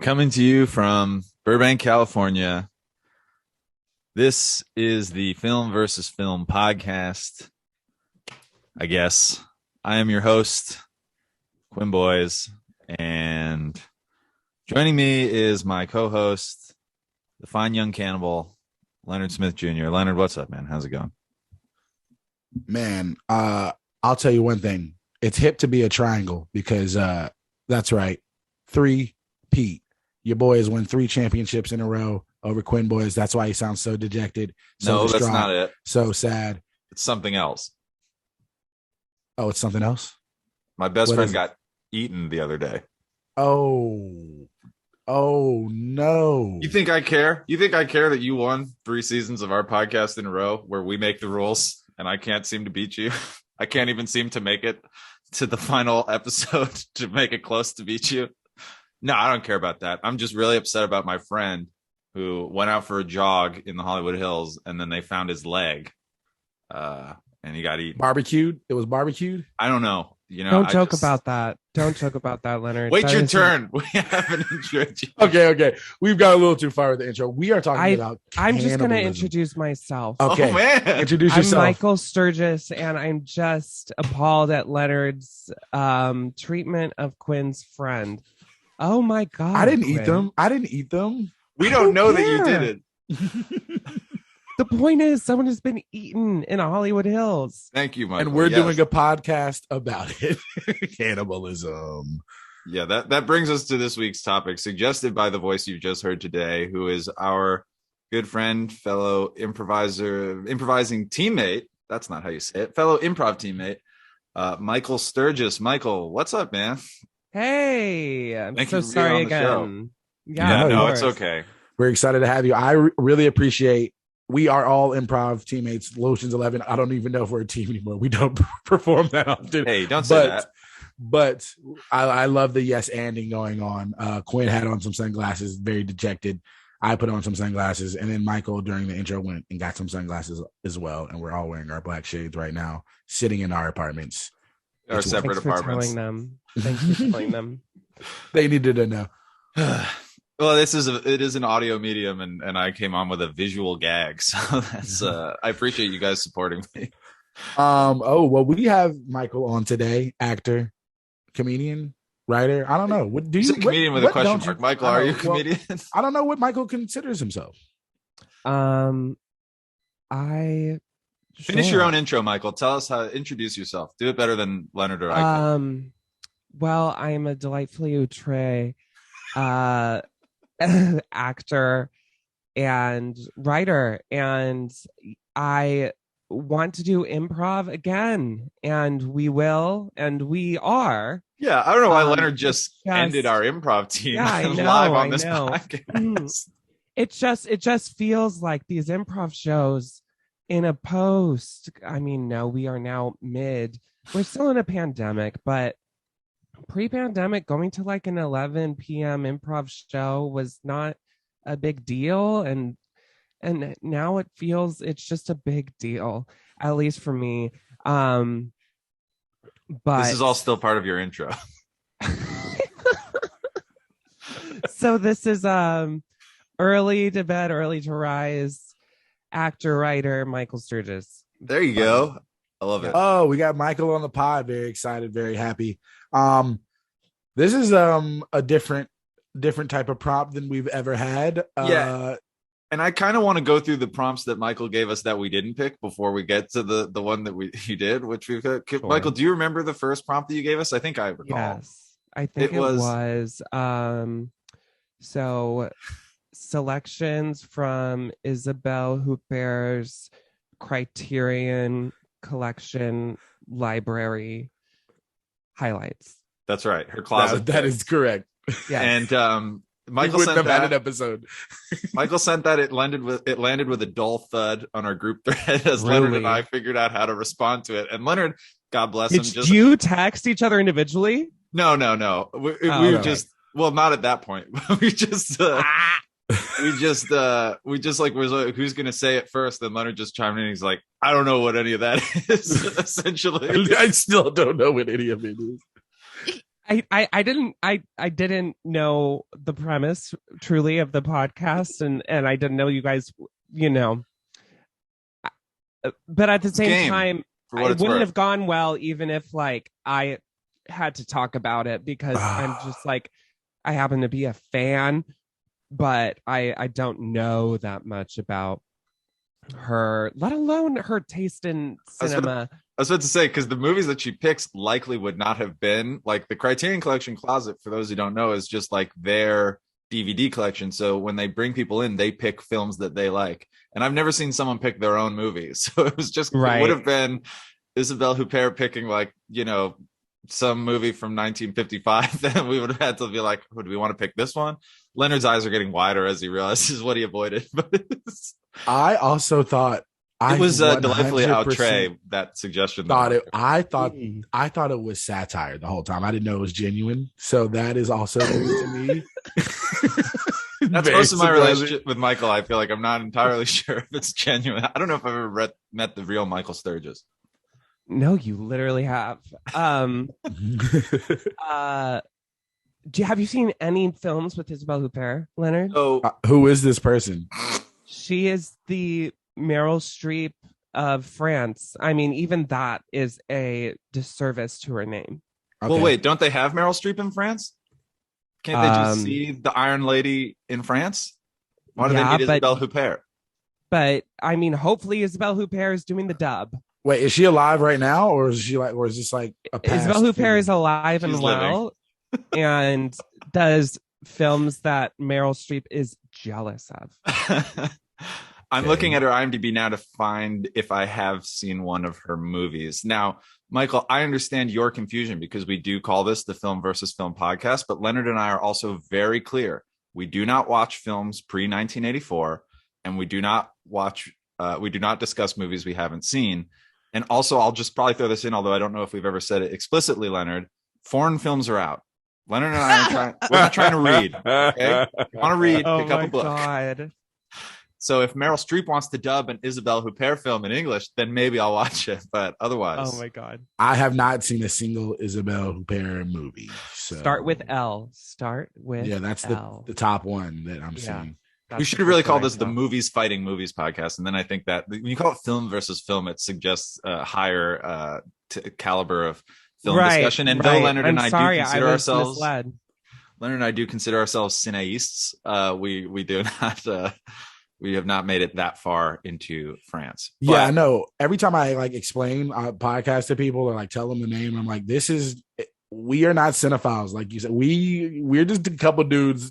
Coming to you from Burbank, California. This is the Film versus Film podcast, I guess. I am your host, Quinn Boys, and joining me is my co-host, the fine young cannibal, Leonard Smith Jr. Leonard, what's up, man? How's it going? Man, I'll tell you one thing. It's hip to be a triangle because that's right. 3-peat. Your boys won 3 championships in a row over Quinn Boys. That's why he sounds so dejected. So no, that's not it. So sad. It's something else. Oh, it's something else? My best friend got eaten the other day. Oh, no. You think I care? You think I care that you won 3 seasons of our podcast in a row where we make the rules and I can't seem to beat you? I can't even seem to make it to the final episode to make it close to beat you. No, I don't care about that. I'm just really upset about my friend who went out for a jog in the Hollywood Hills and then they found his leg and he got eaten. Barbecued? It was barbecued? I don't know. You know, Don't joke about that. Don't joke about that, Leonard. Wait that your turn. We haven't introed you. Okay. We've got a little too far with the intro. We are talking about I'm just going to cannibalism. introduce myself. Okay. Oh, man. Introduce I'm yourself. Michael Sturgis, and I'm just appalled at Leonard's treatment of Quinn's friend. Oh, my God. I didn't Quinn. eat them. We don't know that you did it. The point is, someone has been eaten in Hollywood Hills. Thank you, Michael. And we're Yes. doing a podcast about it. Cannibalism. Yeah, that brings us to this week's topic, suggested by the voice you've just heard today, who is our good friend, fellow improvising teammate. That's not how you say it. Fellow improv teammate, Michael Sturgis. Michael, what's up, man? Hey, I'm Thank so you for being sorry on the show. again. Yeah, of no, it's course. okay. We're excited to have you. I really appreciate. We are all improv teammates. Lotions 11. I don't even know if we're a team anymore. We don't perform that often. Hey, don't say that. But I love the yes anding going on. Quinn had on some sunglasses, very dejected. I put on some sunglasses, and then Michael during the intro went and got some sunglasses as well. And we're all wearing our black shades right now, sitting in our apartments. Our separate Thanks for apartments. telling them. Thanks for telling them. They needed to know. Well, it is an audio medium, and I came on with a visual gag, so that's I appreciate you guys supporting me. We have Michael on today, actor, comedian, writer. I don't know. What do you? Comedian with a question mark. Michael, are you a comedian? I don't know what Michael considers himself. Finish your own intro, Michael. Tell us introduce yourself. Do it better than Leonard or I can. Well, I am a delightfully outre actor and writer, and I want to do improv again, and we will, and we are. Yeah, I don't know why Leonard just ended our improv team live on this podcast. It just feels like these improv shows in a post. I mean, no, we are now mid. We're still in a pandemic, but pre-pandemic, going to like an 11 p.m. improv show was not a big deal, and now it's just a big deal, at least for me. But this is all still part of your intro. So this is early to bed, early to rise, actor, writer, Michael Sturgis. There you go. I love it. Oh, we got Michael on the pod. Very excited, very happy. This is a different type of prompt than we've ever had. Yeah. And I kind of want to go through the prompts that Michael gave us that we didn't pick before we get to the one that he did, which we've got. Sure. Michael, do you remember the first prompt that you gave us? I think I recall. Yes, I think it was so selections from Isabelle Huppert's Criterion Collection Library highlights. That's right. Her closet. That is correct. Yeah. And Michael wouldn't sent have had that an episode. Michael sent that. It landed with a dull thud on our group thread as Leonard and I figured out how to respond to it. And Leonard, God bless him. Did you text each other individually? No. We just not at that point. we just like was like, who's gonna say it first? And Leonard just chimed in. He's like, I don't know what any of that is. Essentially, I still don't know what any of it is. I didn't know the premise truly of the podcast, and I didn't know you guys, you know. But at the It's same game time, for what it it's wouldn't worth. have gone well even if like I had to talk about it because I'm just like I happen to be a fan, but I don't know that much about her, let alone her taste in I was about, cinema. I was about to say, because the movies that she picks likely would not have been like the Criterion Collection closet. For those who don't know, is just like their DVD collection. So when they bring people in, they pick films that they like. And I've never seen someone pick their own movie. So it was just, it would Right. have been Isabelle Huppert picking like, some movie from 1955. Then we would have had to be like, oh, do we want to pick this one? Leonard's eyes are getting wider as he realizes what he avoided. But I also thought it was delightfully 100% outre that suggestion. I thought it was satire the whole time. I didn't know it was genuine. So that is also new to me. That's most of my relationship with Michael. I feel like I'm not entirely sure if it's genuine. I don't know if I've ever met the real Michael Sturgis. No, you literally have. Have you seen any films with Isabelle Huppert, Leonard? So who is this person? She is the Meryl Streep of France. I mean, even that is a disservice to her name. Okay. Well, wait, don't they have Meryl Streep in France? Can't they just see the Iron Lady in France? Why do they need Isabelle Huppert? But I mean, hopefully Isabelle Huppert is doing the dub. Wait, is she alive right now, or is this like a past Isabelle Huppert figure? is alive and well, and does films that Meryl Streep is jealous of. I'm looking at her IMDb now to find if I have seen one of her movies. Now, Michael, I understand your confusion because we do call this the Film versus Film podcast, but Leonard and I are also very clear. We do not watch films pre-1984, and we do not discuss movies we haven't seen. And also, I'll just probably throw this in, although I don't know if we've ever said it explicitly, Leonard. Foreign films are out. Leonard and I we're not trying to read. Okay? If you want to read, pick up a book. God. So if Meryl Streep wants to dub an Isabelle Huppert film in English, then maybe I'll watch it. But otherwise, oh my God, I have not seen a single Isabelle Huppert movie. So. Start with L. That's the top one that I'm seeing. We should really call this the Movies Fighting Movies podcast. And then I think that when you call it film versus film, it suggests a higher caliber of film discussion. And though Leonard and I do consider ourselves misled. Leonard and I do consider ourselves cineastes, we do not we have not made it that far into France. But, yeah, I know. Every time I like explain a podcast to people or like tell them the name, I'm like, we are not cinephiles. Like you said, we're just a couple dudes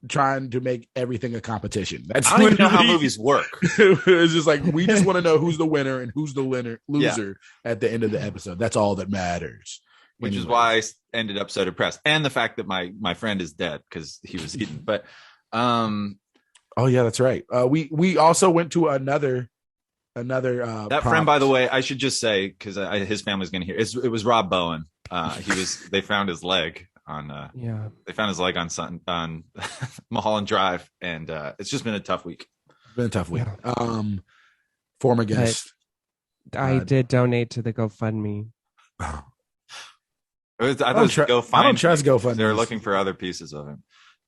trying to make everything a competition. I don't even know how movies work. It's just like we just want to know who's the winner and who's the loser at the end of the episode. That's all that matters. Which is why I ended up so depressed, and the fact that my friend is dead because he was eaten. But oh yeah, that's right. We also went to another that prompt. Friend, by the way, I should just say because his family's going to hear it was Rob Bowen. They found his leg they found his leg on Mulholland Drive, and it's just been a tough week. Yeah. Former guest. I did donate to the GoFundMe. I don't trust GoFundMe. They're looking for other pieces of him.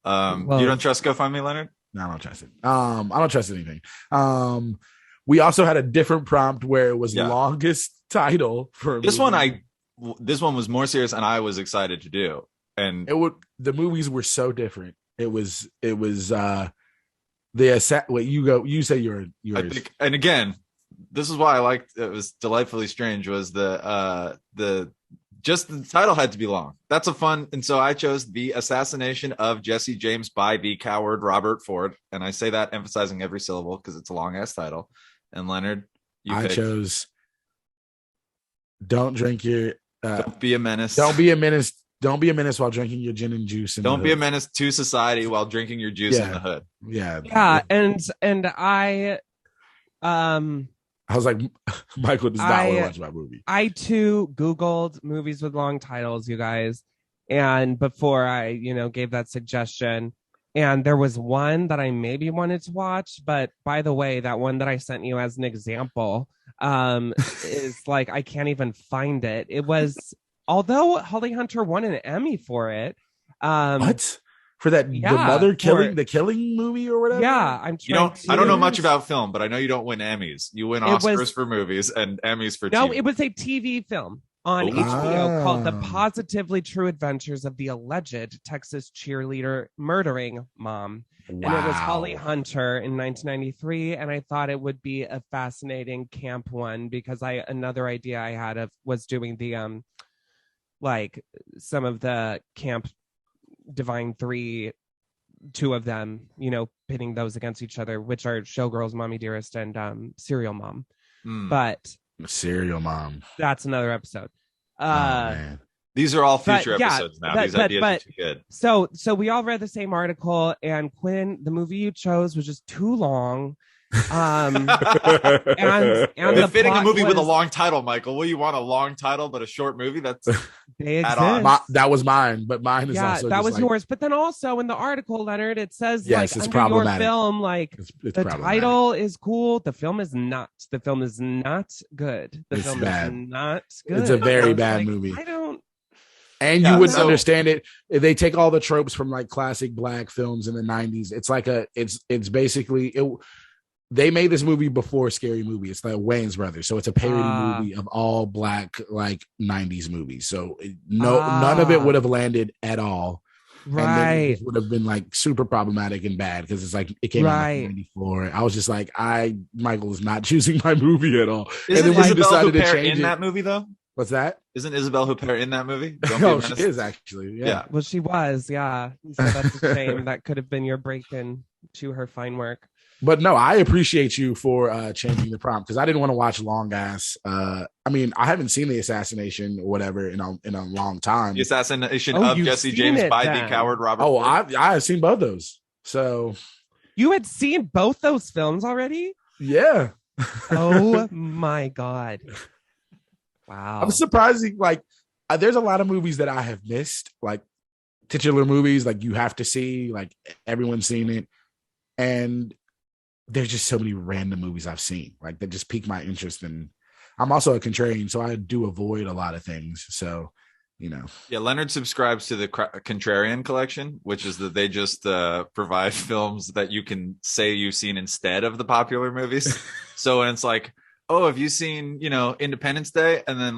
You don't trust GoFundMe, Leonard? No, I don't trust it. I don't trust anything. We also had a different prompt where it was longest title for this one. This one was more serious, and I was excited to do. And the movies were so different. It was you say yours. I think, and again, this is why I liked it. Was delightfully strange was the title had to be long. That's a fun. And so I chose The Assassination of Jesse James by the Coward Robert Ford. And I say that emphasizing every syllable because it's a long ass title. And Leonard, I chose Don't Drink Your Don't Be a Menace. Don't be a menace. Don't be a menace while drinking your gin and juice. Don't be a menace to society while drinking your juice in the hood. Yeah. Yeah. And I was like, Michael does not want to watch my movie. I too Googled movies with long titles, you guys. And before I, gave that suggestion, and there was one that I maybe wanted to watch, but by the way, that one that I sent you as an example is like, I can't even find it. It was although Holly Hunter won an Emmy for it. What? For that the yeah, mother killing the killing movie or whatever? Yeah, I'm You trying don't. I don't know to. much about film, but I know you don't win Emmys. You win It was- Oscars for movies and Emmys for No, TV. it was a TV film on Ooh. HBO called The Ah. Positively True Adventures of the Alleged Texas Cheerleader Murdering Mom. Wow. And it was Holly Hunter in 1993. And I thought it would be a fascinating camp one because another idea I had was doing the like some of the camp Divine Three, two of them, pitting those against each other, which are Showgirls, Mommy Dearest, and Serial Mom. But Serial Mom. that's another episode. Man. These are all future yeah, episodes now. These ideas are too good. So we all read the same article, and Quinn, the movie you chose was just too long. And You're fitting a plot movie with a was- long title, Michael. Well, you want a long title but a short movie? That's They Add on. exist. That was mine, but mine is Yeah, also that just was like, yours. But then also in the article, Leonard, it says Yes, like it's under your problematic. film, like It's the problematic. title is cool. The film is not. The film is not good. The It's film bad. is not good. It's a very I was bad like, movie. I don't. And Yeah, you wouldn't so- understand it if they take all the tropes from like classic black films in the 90s. It's like it's basically they made this movie before Scary Movie. It's like Wayans Brothers. So it's a parody movie of all black like 90s movies. So none of it would have landed at all. And then Right. it would have been like super problematic and bad because it's like it came out Right. in 94. I was just like, Michael is not choosing my movie at all. Isn't and then when you Isabelle decided to Huppert change in it, that movie though? what's that? Isn't Isabelle Huppert in that movie? Don't Be a Oh, she Menace? is actually. Yeah. Well, she was. Yeah. So that's a shame. That could have been your break in to her fine work. But no, I appreciate you for changing the prompt because I didn't want to watch long ass. I mean, I haven't seen the assassination or whatever in a long time. The assassination Oh, of you've Jesse seen James it by the then. coward Robert. Oh, Ford. I have seen both those. So You had seen both those films already? yeah, Oh my God. Wow. I'm surprising. Like, there's a lot of movies that I have missed, like titular movies, like you have to see, like everyone's seen it, and there's just so many random movies I've seen, like that just pique my interest. And I'm also a contrarian, so I do avoid a lot of things. So, Yeah, Leonard subscribes to the Contrarian Collection, which is that they just provide films that you can say you've seen instead of the popular movies. So when it's like, oh, have you seen, Independence Day and then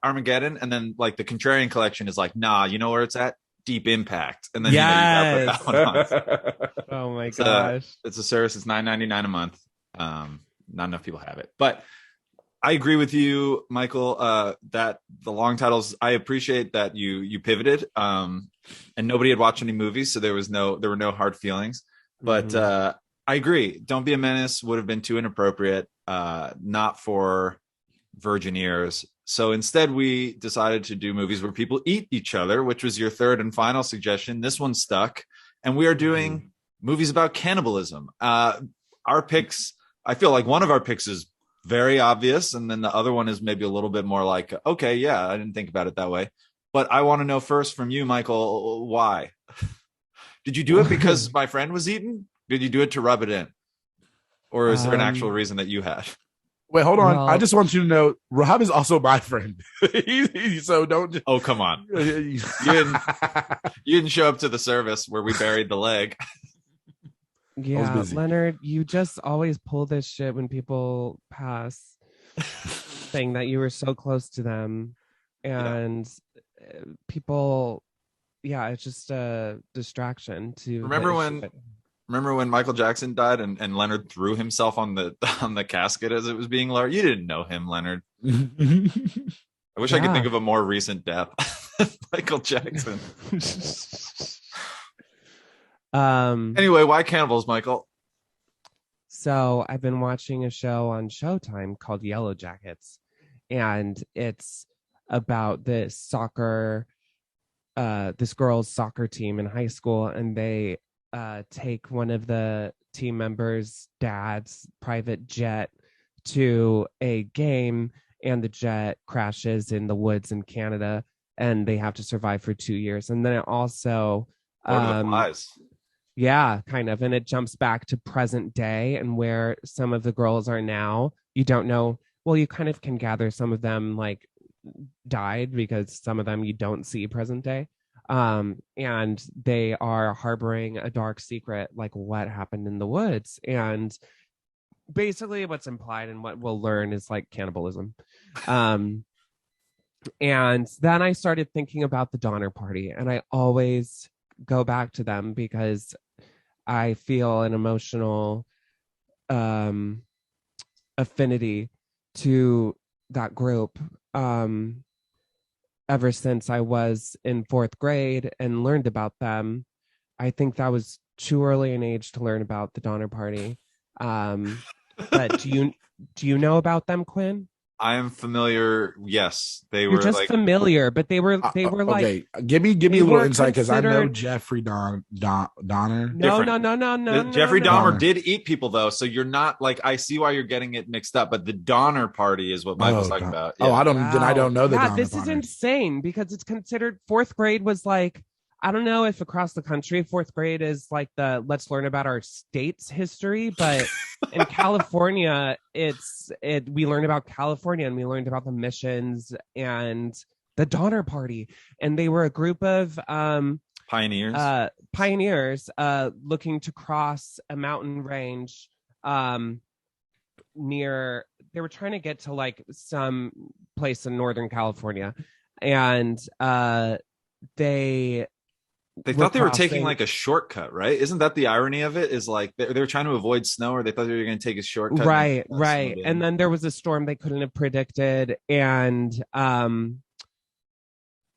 Armageddon? And then like the Contrarian Collection is like, nah, you know where it's at? Deep Impact. And then you gotta put that one on. Oh my It's, gosh. It's a service. It's $9.99 a month. Not enough people have it, but I agree with you, Michael, that the long titles, I appreciate that you pivoted, and nobody had watched any movies. So there were no hard feelings, but, I agree. Don't Be a Menace would have been too inappropriate, not for virgin ears. So instead we decided to do movies where people eat each other, which was your third and final suggestion. This one stuck, and we are doing movies about cannibalism. Our picks, I feel like one of our picks is very obvious, and then the other one is maybe a little bit more like, okay, yeah, I didn't think about it that way. But I want to know first from you, Michael, why? Did you do it because my friend was eaten? Did you do it to rub it in? Or is there an actual reason that you had? Wait, hold on. Well- I just want you to know, Rob is also my friend. So don't just. Oh, come on. You didn't show up to the service where we buried the leg. Yeah, busy. Leonard, you just always pull this shit when people pass, saying that you were so close to them, and people, yeah, it's just a distraction to Remember hit when- shit. Remember when Michael Jackson died and Leonard threw himself on the casket as it was being lowered? You didn't know him, Leonard. I wish I could Yeah. think of a more recent death. Michael Jackson. Anyway, why cannibals, Michael? So I've been watching a show on Showtime called Yellow Jackets, and it's about this girl's soccer team in high school, and they take one of the team members' dad's private jet to a game, and the jet crashes in the woods in Canada, and they have to survive for 2 years. And then it also Lord of the Flies. yeah, kind of. And it jumps back to present day and where some of the girls are now. You don't know. Well, you kind of can gather some of them like died, because some of them you don't see present day. And they are harboring a dark secret, like what happened in the woods. And basically what's implied and what we'll learn is like cannibalism. And then I started thinking about the Donner Party, and I always go back to them because I feel an emotional affinity to that group ever since I was in 4th grade and learned about them. I think that was too early an age to learn about the Donner Party. But do you know about them, Quinn? I am familiar. Yes, they You're were just like familiar, but they were like, okay. Give me a little insight, because I know Jeffrey Donner. No. Jeffrey no. Dahmer did eat people though, so you're not like, I see why you're getting it mixed up. But the Donner Party is what Michael's talking about. Yeah. Oh, I don't know the Donner this Party. is insane, because it's considered 4th grade was like, I don't know if across the country 4th grade is like the let's learn about our state's history, but in California we learned about California, and we learned about the missions and the Donner Party, and they were a group of pioneers looking to cross a mountain range near, they were trying to get to like some place in Northern California, and they thought they were taking like a shortcut, right? Isn't that the irony of it? Is like they were trying to avoid snow, or they thought they were going to take a shortcut. Right. And then there was a storm they couldn't have predicted, and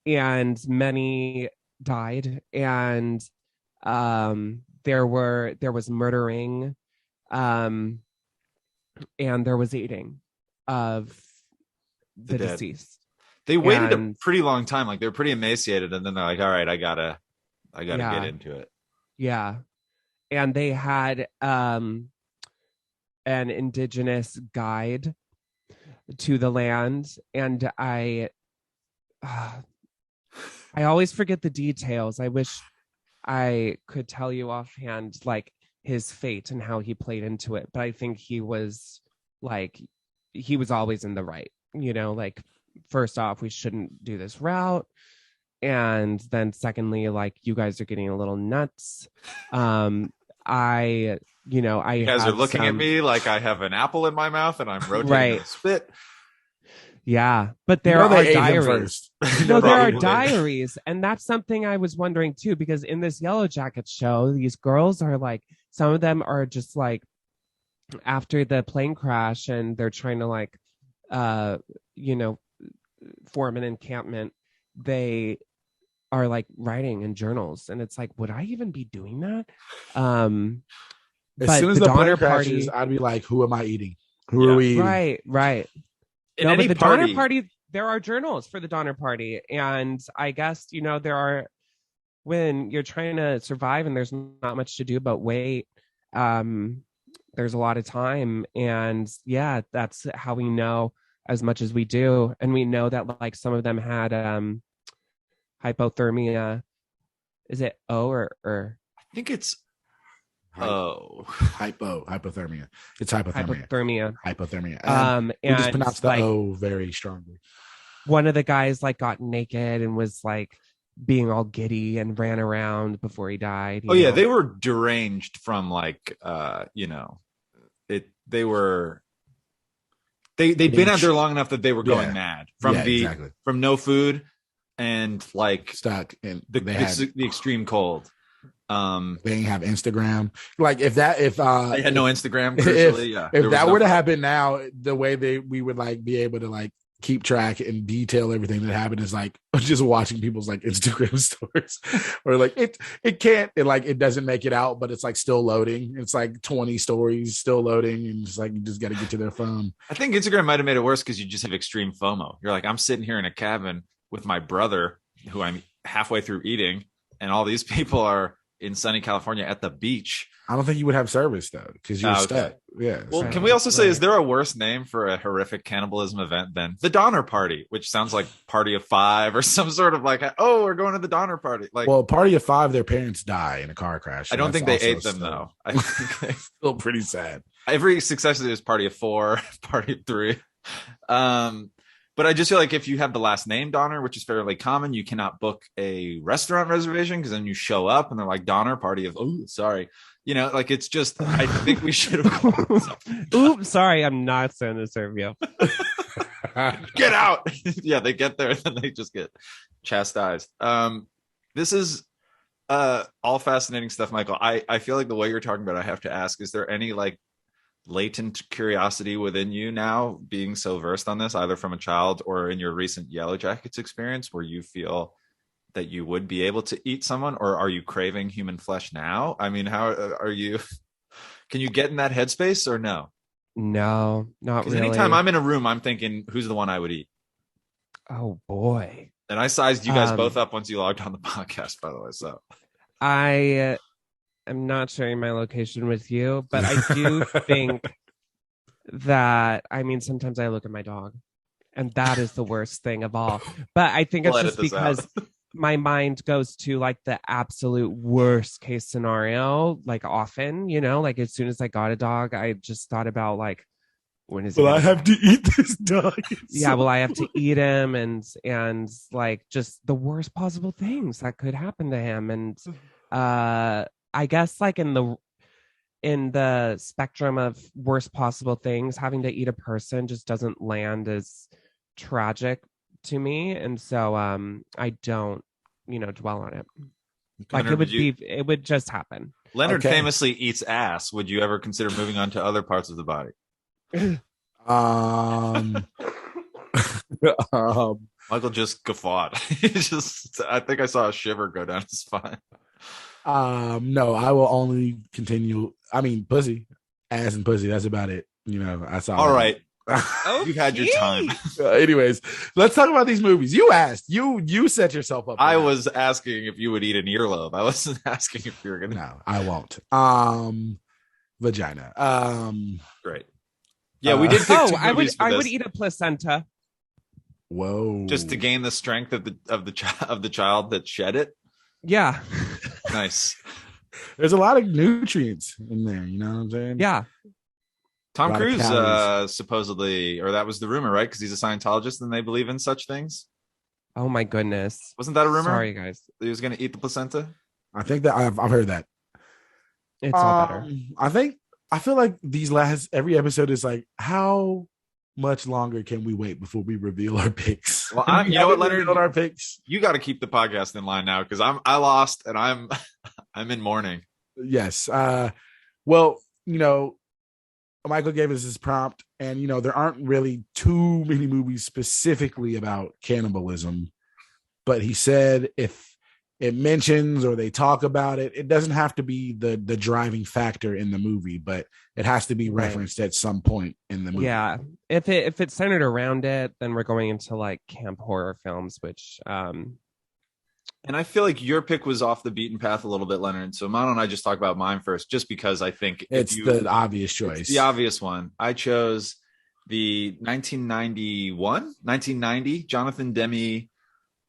many died, and there was murdering, and there was eating of the deceased. They waited a pretty long time. Like they were pretty emaciated, and then they're like, all right, I gotta get into it. Yeah. And they had an indigenous guide to the land, and I always forget the details. I wish I could tell you offhand like his fate and how he played into it, but I think he was always in the right, like, first off, we shouldn't do this route, and then secondly, like, you guys are getting a little nuts. You guys are looking at me like I have an apple in my mouth and I'm rotating the spit. Yeah, but there are diaries. No, there are diaries, and that's something I was wondering too, because in this Yellow Jacket show, these girls are like, some of them are just like, after the plane crash, and they're trying to like, form an encampment, they are like writing in journals, and it's like, would I even be doing that? As soon as the Donner Party, I'd be like, who am I eating? Who are we eating? Right. No, but the Donner Party, there are journals for the Donner Party, and I guess there are, when you're trying to survive and there's not much to do but wait, there's a lot of time, and yeah, that's how we know as much as we do. And we know that like some of them had hypothermia. Is it O or I think it's hypothermia. It's hypothermia. And we just pronounced the O very strongly. One of the guys like got naked and was like being all giddy and ran around before he died. Yeah, they were deranged from like they'd been out there long enough that they were going mad from no food and like stuck in the extreme cold. They didn't have Instagram. Like if they had no Instagram, if that were to happen now, the way we would like be able to like keep track and detail everything that happened is like just watching people's like Instagram stories, or like it doesn't make it out, but it's like still loading. It's like 20 stories still loading, and it's like you just got to get to their phone. I think Instagram might have made it worse because you just have extreme FOMO. You're like, I'm sitting here in a cabin with my brother who I'm halfway through eating, and all these people are in sunny California at the beach. I don't think you would have service though, because you're stuck. Yeah. Well, can we also say, is there a worse name for a horrific cannibalism event than the Donner Party, which sounds like Party of Five or some sort of like, oh, we're going to the Donner Party. Like, well, Party of Five, their parents die in a car crash. So I don't think they ate them though. I think still pretty sad. Every success is Party of Four, Party of Three. But But I just feel like if you have the last name Donner, which is fairly common, you cannot book a restaurant reservation because then you show up and they're like Donner party of, oh, sorry. You know, like it's just, I think we should have. Oops, sorry, I'm not going to serve you. Get out. Yeah, they get there and then they just get chastised. This is all fascinating stuff, Michael. I feel like the way you're talking about it, I have to ask, is there any like latent curiosity within you now being so versed on this, either from a child or in your recent Yellow Jackets experience, where you feel that you would be able to eat someone, or are you craving human flesh now? I mean, how are you? Can you get in that headspace or no? No, not really. Anytime I'm in a room, I'm thinking, who's the one I would eat? Oh boy. And I sized you guys both up once you logged on the podcast, by the way. So I am not sharing my location with you, but I do think that, I mean, sometimes I look at my dog and that is the worst thing of all. But I think it's just because my mind goes to like the absolute worst case scenario, like often, you know, like as soon as I got a dog, I just thought about like, when is I have to eat this dog? Yeah, well, I have to eat him and like just the worst possible things that could happen to him. And I guess like in the spectrum of worst possible things, having to eat a person just doesn't land as tragic to me. And so I don't, dwell on it. Like it would just happen. Leonard famously eats ass. Would you ever consider moving on to other parts of the body? Michael just guffawed. I think I saw a shiver go down his spine. No, I will only continue. I mean, pussy, ass, and pussy. That's about it. I saw. All right, you've had your time. Anyways, let's talk about these movies. You asked. You set yourself up. I was asking if you would eat an earlobe. I wasn't asking if you were gonna. No, I won't. Vagina. Great. Yeah, we did. Pick I would eat a placenta. Whoa! Just to gain the strength of the child that shed it. Yeah. Nice. There's a lot of nutrients in there. You know what I'm saying? Yeah. Tom Cruise supposedly, or that was the rumor, right? Because he's a Scientologist and they believe in such things. Oh my goodness! Wasn't that a rumor? Sorry, guys. He was going to eat the placenta. I think that I've heard that. It's all better. I feel like every episode is like, how much longer can we wait before we reveal our picks? Well, you know what, Leonard? Our picks. You got to keep the podcast in line now because I lost and I'm in mourning. Yes. Well, Michael gave us his prompt, and there aren't really too many movies specifically about cannibalism, but he said if it mentions or they talk about it, it doesn't have to be the driving factor in the movie, but it has to be referenced at some point in the movie. Yeah. If it's centered around it, then we're going into like camp horror films, which and I feel like your pick was off the beaten path a little bit, Leonard. So why don't I just talk about mine first, just because I think it's the obvious choice. It's the obvious one. I chose the 1990 Jonathan Demme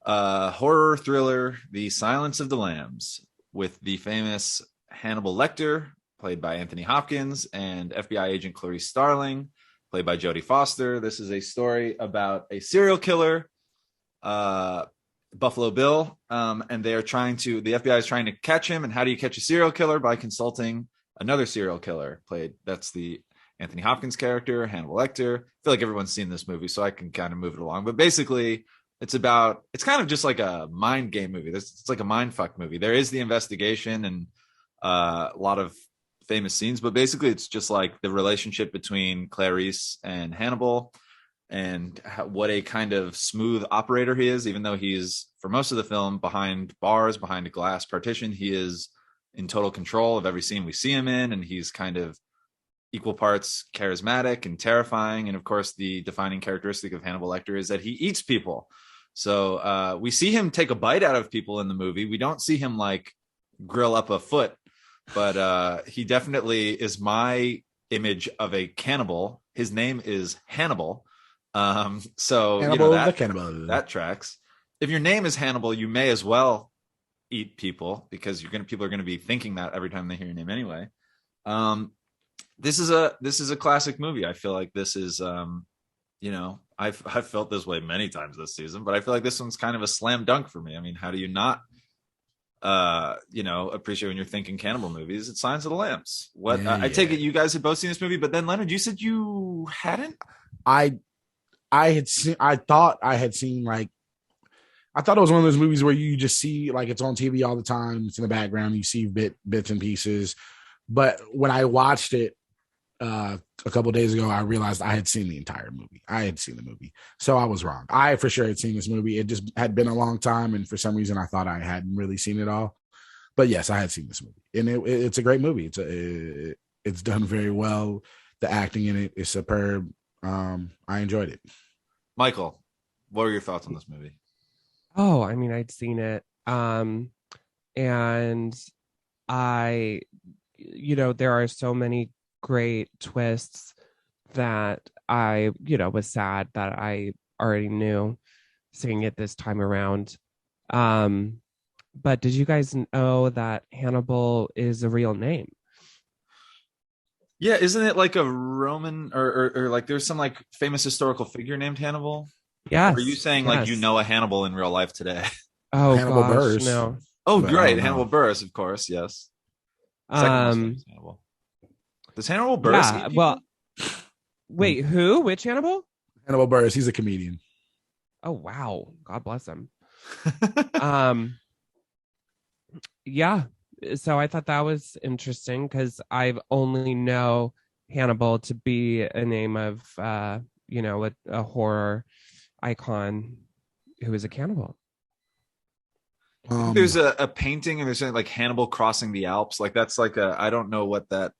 horror thriller, The Silence of the Lambs, with the famous Hannibal Lecter, played by Anthony Hopkins, and FBI agent Clarice Starling, played by Jodie Foster. This is a story about a serial killer, Buffalo Bill, and the FBI is trying to catch him. And how do you catch a serial killer? By consulting another serial killer that's the Anthony Hopkins character, Hannibal Lecter. I feel like everyone's seen this movie, so I can kind of move it along. But basically, it's kind of just like a mind game movie. It's like a mind fuck movie. There is the investigation and a lot of famous scenes, but basically it's just like the relationship between Clarice and Hannibal and what a kind of smooth operator he is, even though he's, for most of the film, behind bars, behind a glass partition. He is in total control of every scene we see him in, and he's kind of equal parts charismatic and terrifying. And of course, the defining characteristic of Hannibal Lecter is that he eats people. So we see him take a bite out of people in the movie. We don't see him like grill up a foot, but he definitely is my image of a cannibal. His name is Hannibal. So Hannibal, the cannibal. That tracks. If your name is Hannibal, you may as well eat people because people are going to be thinking that every time they hear your name anyway. This is a classic movie. I feel like this is you know, I've felt this way many times this season, but I feel like this one's kind of a slam dunk for me. I mean, how do you not you know, appreciate when you're thinking cannibal movies? It's Silence of the Lambs. What Yeah, I take yeah. it you guys had both seen this movie, but then Leonard, you said you hadn't. I had seen. I thought I had seen like. I thought it was one of those movies where you just see like it's on TV all the time. It's in the background. You see bits and pieces. But when I watched it a couple of days ago, I realized I had seen the entire movie. I had seen the movie, so I was wrong. I for sure had seen this movie. It just had been a long time, and for some reason, I thought I hadn't really seen it all. But yes, I had seen this movie, and it's a great movie. It's done very well. The acting in it is superb. I enjoyed it. Michael, what are your thoughts on this movie? Oh, I mean, I'd seen it. And I, you know, there are so many great twists that I, you know, was sad that I already knew seeing it this time around. But did you guys know that Hannibal is a real name? Yeah, isn't it like a Roman or like there's some like famous historical figure named Hannibal? Yes. Or are you saying like you yes. know a Hannibal in real life today? Oh, Hannibal gosh, Buress. no. Oh, But I right, don't Hannibal know. Buress, of course. Yes. Second most famous Hannibal. Does Hannibal Buress eat Yeah. people? Well, wait, who? Which Hannibal? Hannibal Buress. He's a comedian. Oh, wow. God bless him. Yeah. So I thought that was interesting because I've only know Hannibal to be a name of, you know, a horror icon who is a cannibal. I think there's a painting and there's something like Hannibal crossing the Alps. Like that's like a I don't know what that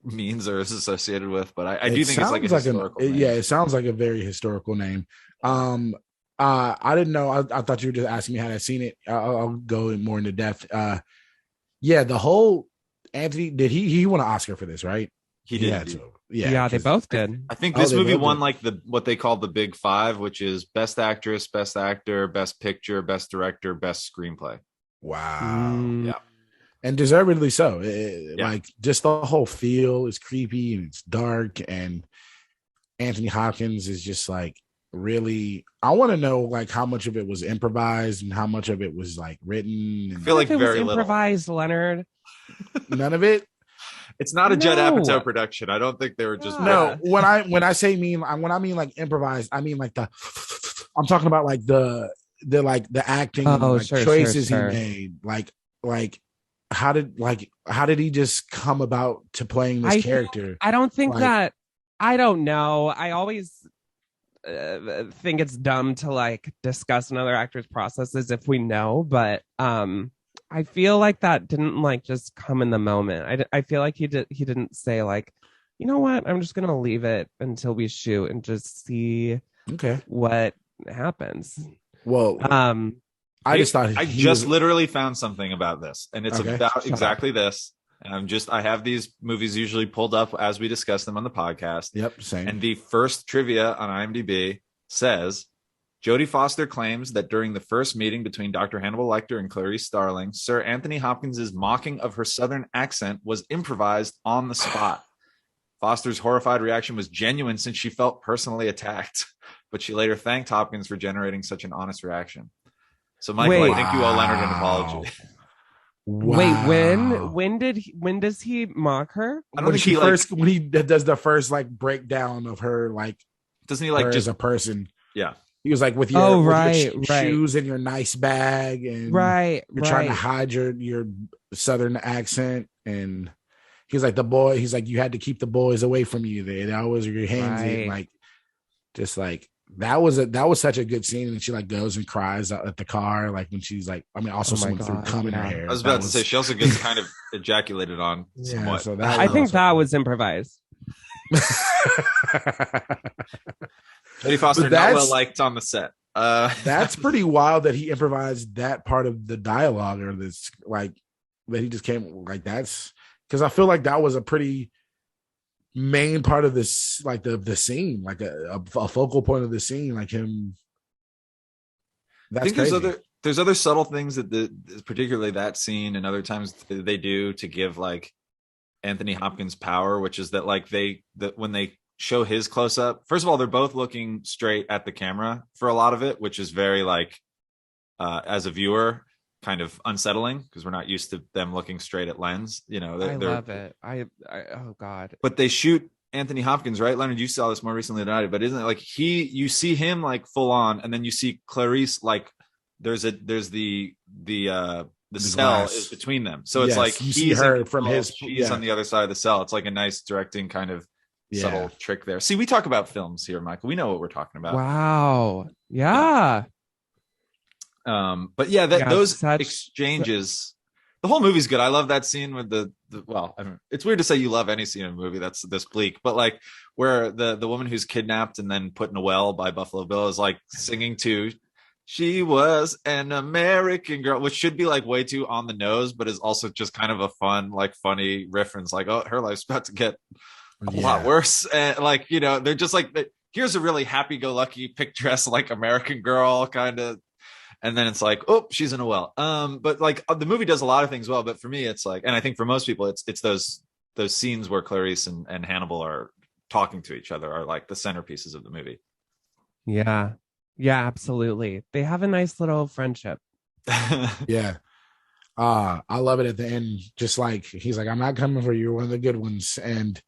means or is associated with, but I do think it's like a historical name. Yeah, it sounds like a very historical name. I didn't know. I thought you were just asking me had I seen it. I'll go more into depth. Yeah, the whole Anthony did he won an Oscar for this, right? He did. Yeah, so, yeah, Yeah, they 'cause- both did. I think Oh, this they movie both won did. like the what they call the Big Five, which is Best Actress, Best Actor, Best Picture, Best Director, Best Screenplay. Wow. Mm, Yeah. And deservedly so. Yeah. Like just the whole feel is creepy and it's dark, and Anthony Hopkins is just like really. I want to know like how much of it was improvised and how much of it was like written. And I feel like if it was very little. improvised, Leonard. none of it. It's not a Judd No. Apatow production. I don't think they were just No. No, when I mean like improvised, I mean like I'm talking about like the acting and Oh, like sure, choices sure. he made. Like how did he just come about to playing this character? I don't think Like- that. I don't know. I always think it's dumb to like discuss another actor's processes if we know, but I feel like that didn't like just come in the moment. I feel like he didn't say like, you know what, I'm just gonna leave it until we shoot and just see Okay. what happens. Well, I just thought I he just was- literally found something about this, and it's Okay. about Shut exactly this. And I have these movies usually pulled up as we discuss them on the podcast. Yep, same. And the first trivia on IMDb says Jodie Foster claims that during the first meeting between Dr. Hannibal Lecter and Clarice Starling, Sir Anthony Hopkins' mocking of her Southern accent was improvised on the spot. Foster's horrified reaction was genuine since she felt personally attacked, but she later thanked Hopkins for generating such an honest reaction. So, Michael, Wait. I think you owe Leonard an apology. Wait, Wow. when does he mock her? I don't when think she he first when he does the first like breakdown of her like doesn't he her like as just a person. yeah. He was like with your, Oh, with your right, right. shoes and your nice bag, and Right, you're trying to right. hide your Southern accent. And he's like the boy. He's like you had to keep the boys away from you. They always are your hands in, Right. like just like that was such a good scene. And she like goes and cries out at the car, like when she's like, I mean, also Oh my someone threw God, cum in her yeah. hair. I was That about to say she also gets kind of ejaculated on Yeah, somewhat. so that I was think also- that was improvised. Jodie Foster But not that's- well liked on the set. That's pretty wild that he improvised that part of the dialogue, or this like that he just came like that's because I feel like that was a pretty main part of this, like the scene, like a focal point of the scene, like him. That's I think crazy. there's other subtle things that particularly that scene and other times they do to give like Anthony Hopkins power, which is that like when they show his close up. First of all, they're both looking straight at the camera for a lot of it, which is very like as a viewer kind of unsettling because we're not used to them looking straight at lens. You know, I love it. I oh god. But they shoot Anthony Hopkins, right? Leonard, you saw this more recently than I did, but isn't it like you see him like full on, and then you see Clarice like there's the cell glass is between them, so it's yes, like you see her from his. She's on the other side of the cell. It's like a nice directing kind of subtle trick there. See, we talk about films here, Michael. We know what we're talking about. Wow. Yeah. But yeah, those exchanges. The whole movie's good. I love that scene with the well, I mean, it's weird to say you love any scene in a movie that's this bleak, but like where the woman who's kidnapped and then put in a well by Buffalo Bill is like singing to "She Was an American Girl," which should be like way too on the nose, but is also just kind of a fun, like funny reference. Like, oh, her life's about to get a lot worse. And like, you know, they're just like, here's a really happy-go-lucky, picturesque, like American girl kind of. And then it's like, oh, she's in a well. But like the movie does a lot of things well. But for me, it's like, and I think for most people, it's those scenes where Clarice and Hannibal are talking to each other are like the centerpieces of the movie. Yeah. Yeah, absolutely. They have a nice little friendship. Yeah. I love it at the end. Just like he's like, I'm not coming for you. You're one of the good ones. And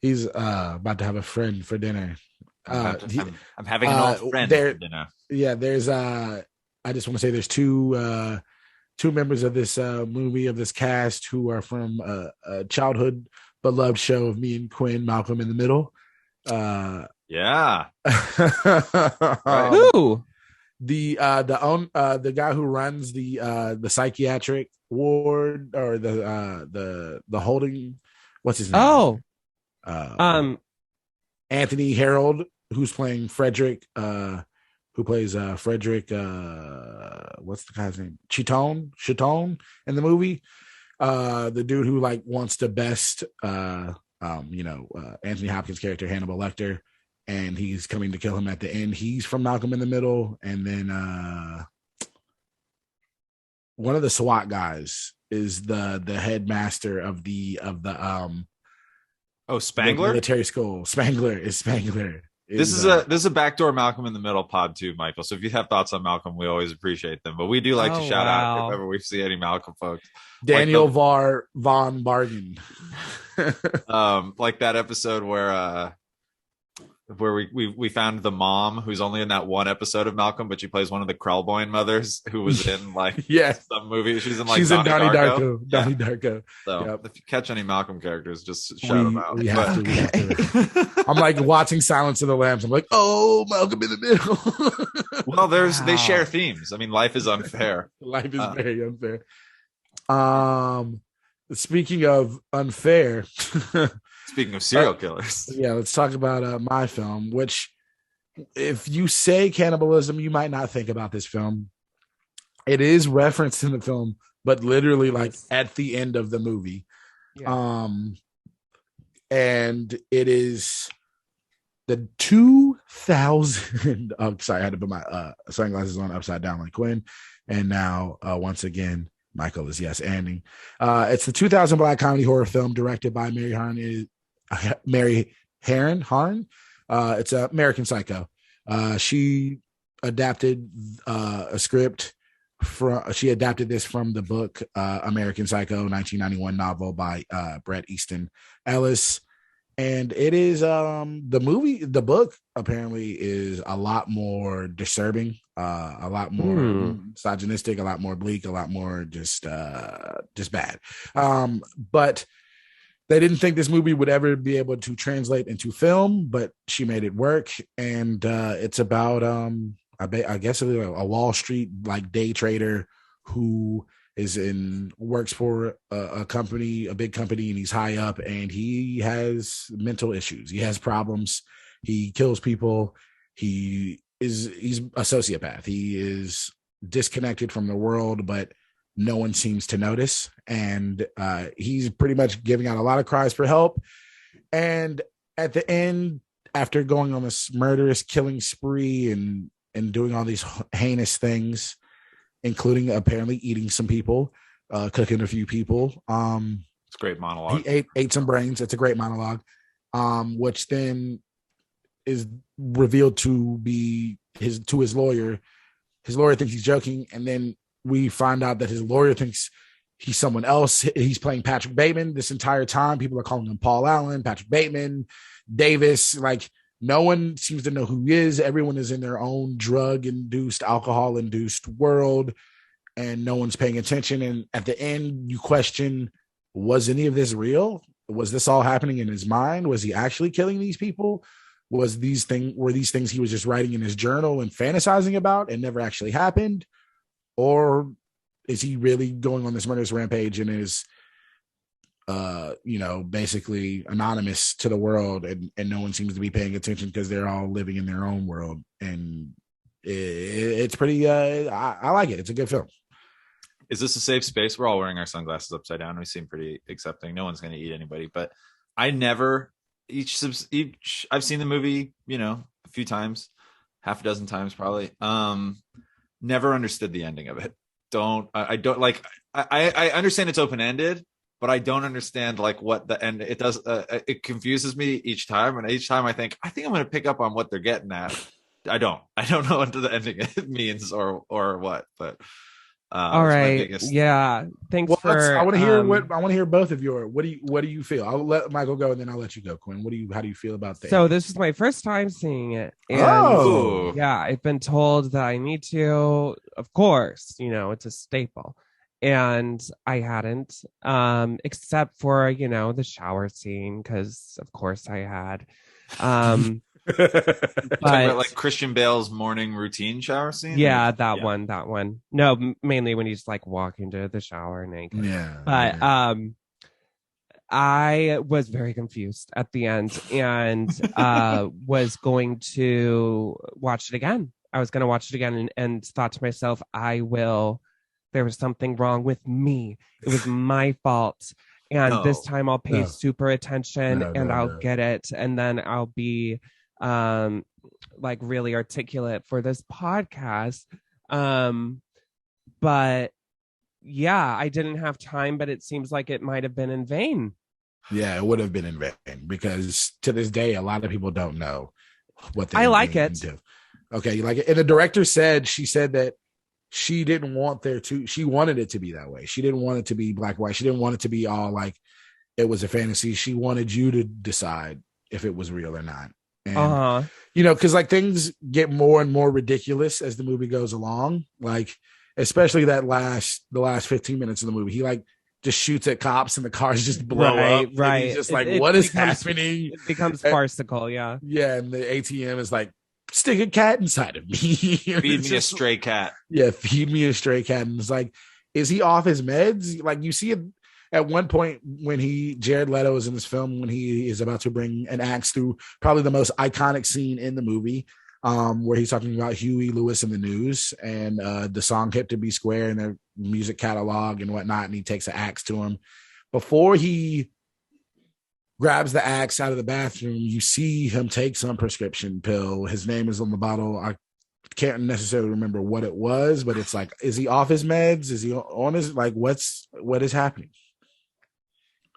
he's about to have a friend for dinner. I'm having an old friend for dinner. Yeah, there's I just want to say there's two members of this movie, of this cast, who are from a childhood beloved show of me and Quinn, Malcolm in the Middle. Yeah. Right. Who? The guy who runs the psychiatric ward, or the holding, what's his name? Oh. Anthony Harold, who's playing Frederick, who plays Frederick, what's the guy's name? Chitone in the movie. The dude who like wants to best Anthony Hopkins' character, Hannibal Lecter, and he's coming to kill him at the end. He's from Malcolm in the Middle. And then one of the SWAT guys is the headmaster of the Spangler? The military school. Spangler. This is a backdoor Malcolm in the Middle pod too, Michael. So if you have thoughts on Malcolm, we always appreciate them. But we do like to shout out whenever we see any Malcolm folks. Daniel Von Bargen. Like that episode where we found the mom who's only in that one episode of Malcolm, but she plays one of the Krellboyne mothers who was in like some movie. She's in like Donnie Darko. Donnie Darko. So if you catch any Malcolm characters, just shout them out. We have to. I'm like watching Silence of the Lambs. I'm like, oh, Malcolm in the Middle. Well, they share themes. I mean, life is unfair. Life is very unfair. Speaking of unfair. Speaking of serial killers. Yeah, let's talk about my film, which if you say cannibalism, you might not think about this film. It is referenced in the film, but literally like at the end of the movie. Yeah. And it is the 2000 sorry, I had to put my sunglasses on upside down like Quinn. And now once again, Michael is yes-anding. It's the 2000 black comedy horror film directed by Mary Harron. It's American Psycho. She adapted a script she adapted this from the book American Psycho, 1991 novel by Bret Easton Ellis. And it is the book apparently is a lot more disturbing, a lot more misogynistic, a lot more bleak, a lot more just bad. But they didn't think this movie would ever be able to translate into film, but she made it work. And it's about I guess a Wall Street like day trader who works for a company, a big company, and he's high up, and he has mental issues. He has problems. He kills people. He's a sociopath. He is disconnected from the world, but no one seems to notice. And he's pretty much giving out a lot of cries for help. And at the end, after going on this murderous killing spree and doing all these heinous things, including apparently eating some people, cooking a few people. It's a great monologue. He ate some brains. It's a great monologue. which then is revealed to be his lawyer. His lawyer thinks he's joking, and then we find out that his lawyer thinks he's someone else. He's playing Patrick Bateman this entire time. People are calling him Paul Allen, Patrick Bateman, Davis. Like, no one seems to know who he is. Everyone is in their own drug-induced, alcohol-induced world, and no one's paying attention. And at the end, you question, was any of this real? Was this all happening in his mind? Was he actually killing these people? Were these things he was just writing in his journal and fantasizing about and never actually happened? Or is he really going on this murderous rampage and is, basically anonymous to the world, and no one seems to be paying attention because they're all living in their own world? And it's pretty, I like it. It's a good film. Is this a safe space? We're all wearing our sunglasses upside down. We seem pretty accepting. No one's going to eat anybody, but I never, I've seen the movie, a few times, half a dozen times probably. Never understood the ending of it. I don't like, I understand it's open-ended, but I don't understand like what the end it does. It confuses me each time. And each time I think I'm going to pick up on what they're getting at. I don't know what the ending means or what, but all right. Yeah. Thanks for. I want to hear both of your. What do you feel? I'll let Michael go and then I'll let you go, Quinn. How do you feel about that? So this is my first time seeing it. And yeah, I've been told that I need to. Of course, it's a staple, and I hadn't, except for the shower scene, because of course I had. But like Christian Bale's morning routine shower scene. Yeah, that one. No, mainly when he's like walking to the shower naked. Yeah. But I was very confused at the end and was going to watch it again. I was going to watch it again and thought to myself, there was something wrong with me. It was my fault. And this time I'll pay super attention and I'll get it. And then I'll be like really articulate for this podcast. But yeah, I didn't have time, but it seems like it might have been in vain. Yeah, it would have been in vain, because to this day, a lot of people don't know what they I like it. Do. Okay, you like it? And the director said that she didn't want she wanted it to be that way. She didn't want it to be black and white. She didn't want it to be all like it was a fantasy. She wanted you to decide if it was real or not. And, because like things get more and more ridiculous as the movie goes along. Like, especially the last 15 minutes of the movie, he like just shoots at cops and the cars just blow up. Right. He's just what is happening? It becomes farcical. Yeah. Yeah. And the ATM is like, stick a cat inside of me. Feed me a stray cat. Yeah. Feed me a stray cat. And it's like, is he off his meds? Like, you see it at one point when Jared Leto is in this film, when he is about to bring an axe through probably the most iconic scene in the movie, where he's talking about Huey Lewis and the News and the song Hip to Be Square and their music catalog and whatnot. And he takes an axe to him. Before he grabs the axe out of the bathroom, you see him take some prescription pill. His name is on the bottle. I can't necessarily remember what it was, but it's like, is he off his meds? Is he on his, like, what is happening?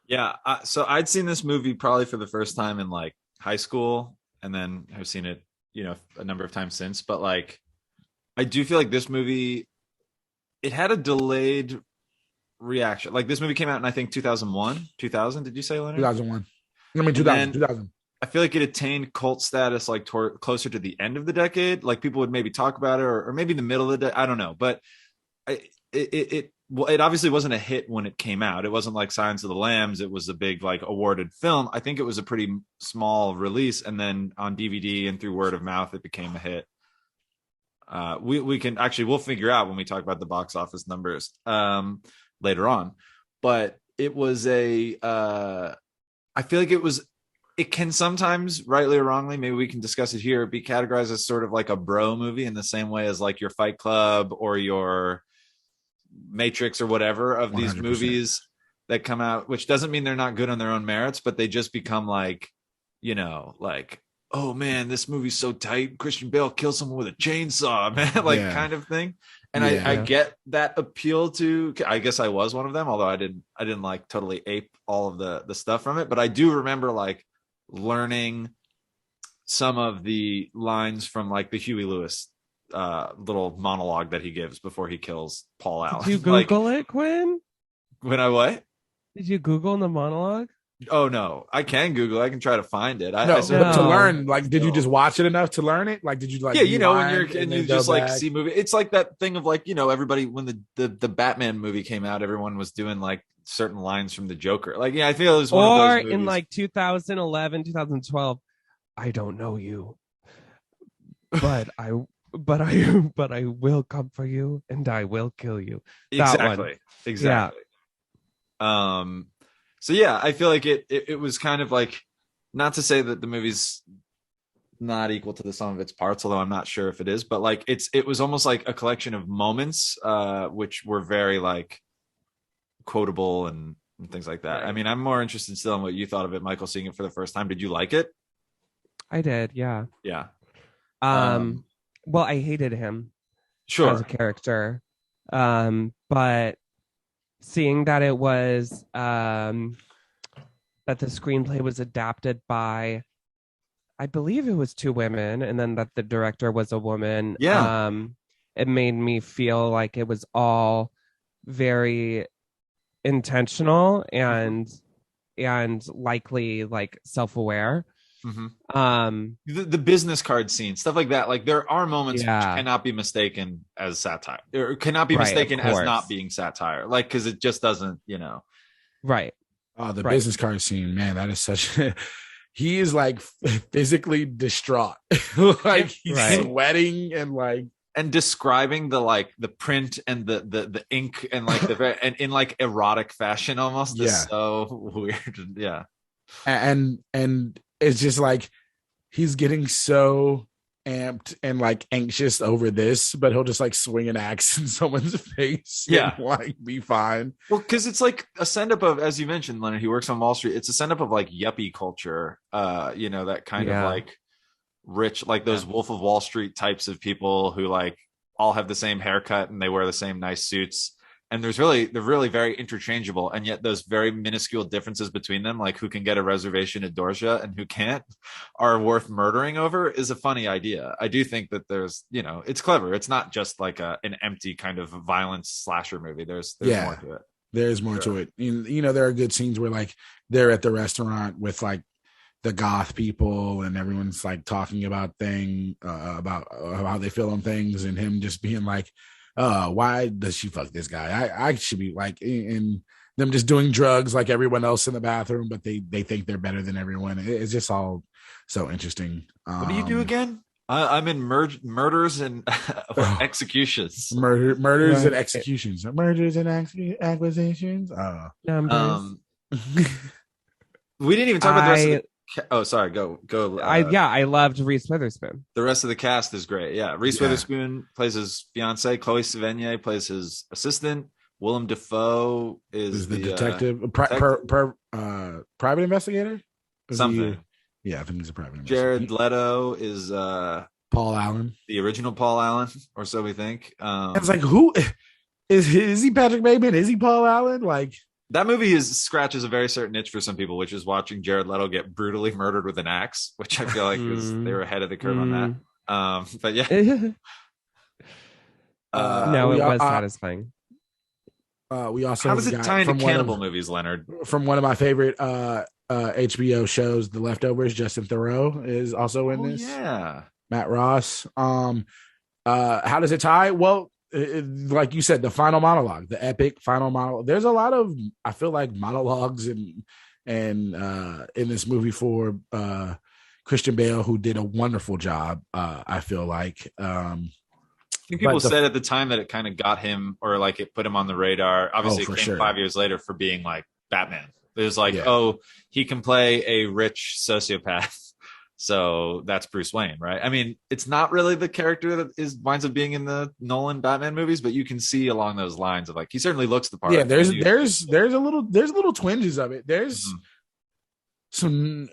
Yeah. So I'd seen this movie probably for the first time in like high school, and then I've seen it, a number of times since. But like, I do feel like this movie, it had a delayed reaction. Like, this movie came out in, I think, 2001, 2000. Did you say, Leonard? 2001. I mean, 2000. I feel like it attained cult status like closer to the end of the decade. Like, people would maybe talk about it, or maybe the middle of the I don't know. But it obviously wasn't a hit when it came out. It wasn't like Silence of the Lambs. It was a big like awarded film. I think it was a pretty small release, and then on DVD and through word of mouth, it became a hit. We'll figure out when we talk about the box office numbers later on. But it was I feel like it can sometimes, rightly or wrongly, maybe we can discuss it here, be categorized as sort of like a bro movie in the same way as like your Fight Club or your Matrix or whatever of 100%. These movies that come out, which doesn't mean they're not good on their own merits, but they just become like, like, oh man, this movie's so tight, Christian Bale kills someone with a chainsaw, man, kind of thing. And I get that appeal to, I guess I was one of them, although I didn't like totally ape all of the stuff from it, but I do remember like learning some of the lines from like the Huey Lewis little monologue that he gives before he kills Paul Allen. Did you Google it, Quinn? When I what? Did you Google the monologue? Oh no, I can Google. I can try to find it. No, No. to learn. Like, did you just watch it enough to learn it? Like, did you like? Yeah, you know, when rewind you're and then you go just like back? see movie. It's like that thing of like, you know, everybody when the Batman movie came out, everyone was doing like certain lines from the Joker. Like, yeah, I feel it was one Or of those in movies. like 2011, 2012, I don't know you, but I will come for you and I will kill you. That one. Exactly. So yeah, I feel like it was kind of like, not to say that the movie's not equal to the sum of its parts, although I'm not sure if it is, but like it was almost like a collection of moments which were very like quotable and things like that. Right. I mean, I'm more interested still in what you thought of it, Michael, seeing it for the first time. Did you like it? I did, yeah. Yeah. Well, I hated him as a character. But seeing that it was that the screenplay was adapted by, I believe it was 2 women, and then that the director was a woman. Yeah. It made me feel like it was all very intentional and likely like self-aware. The business card scene, stuff like that. Like there are moments which Yeah. cannot be mistaken as satire, or cannot be Right, mistaken of as course. not being satire. Like, because it just doesn't, you know. Right. Oh, the Right. business card scene, man, that is such. He is like physically distraught, like he's Right. sweating and like. And describing the like the print and the ink and like and in like erotic fashion almost is so weird. Yeah. And it's just like he's getting so amped and like anxious over this, but he'll just like swing an axe in someone's face and like be fine. Well, because it's like a send up of, as you mentioned, Leonard, he works on Wall Street. It's a send up of like yuppie culture, you know, that kind of like rich, like those Wolf of Wall Street types of people who like all have the same haircut and they wear the same nice suits. And they're really very interchangeable. And yet those very minuscule differences between them, like who can get a reservation at Dorsia and who can't, are worth murdering over, is a funny idea. I do think that there's, you know, it's clever. It's not just like an empty kind of violence slasher movie. There's more to it. There's more to it. You know, there are good scenes where like they're at the restaurant with like the goth people and everyone's like talking about about how they feel on things, and him just being like, why does she fuck this guy? I should be like, and them just doing drugs like everyone else in the bathroom, but they think they're better than everyone. It's just all so interesting. What do you do again? I'm in murders and executions. Murders and executions. Murders and acquisitions. We didn't even talk about the rest of the oh, sorry. Go. I loved Reese Witherspoon. The rest of the cast is great. Yeah, Reese Witherspoon plays his fiance. Chloe Sevigny plays his assistant. Willem Dafoe is the detective, private investigator. Something. I think he's a private investigator. Jared Leto is Paul Allen, the original Paul Allen, or so we think. It's like, who is he? Patrick Bateman? Is he Paul Allen? Like. That movie scratches a very certain itch for some people, which is watching Jared Leto get brutally murdered with an axe, which I feel like they were ahead of the curve on that. But yeah. No, it was satisfying. We also how does it tie into cannibal movies, Leonard? From one of my favorite HBO shows, The Leftovers, Justin Theroux is also in this. Yeah. Matt Ross. How does it tie? Well, like you said, the final monologue, the epic final monologue. There's a lot of, I feel like, monologues and in this movie for Christian Bale, who did a wonderful job. I feel like. I think people said at the time that it kind of got him, or like it put him on the radar. Obviously, it came 5 years later for being like Batman. It was like, he can play a rich sociopath. So that's Bruce Wayne, right? I mean, it's not really the character that winds up being in the Nolan Batman movies, but you can see along those lines of like, he certainly looks the part. Yeah, there's a little twinges of it. There's some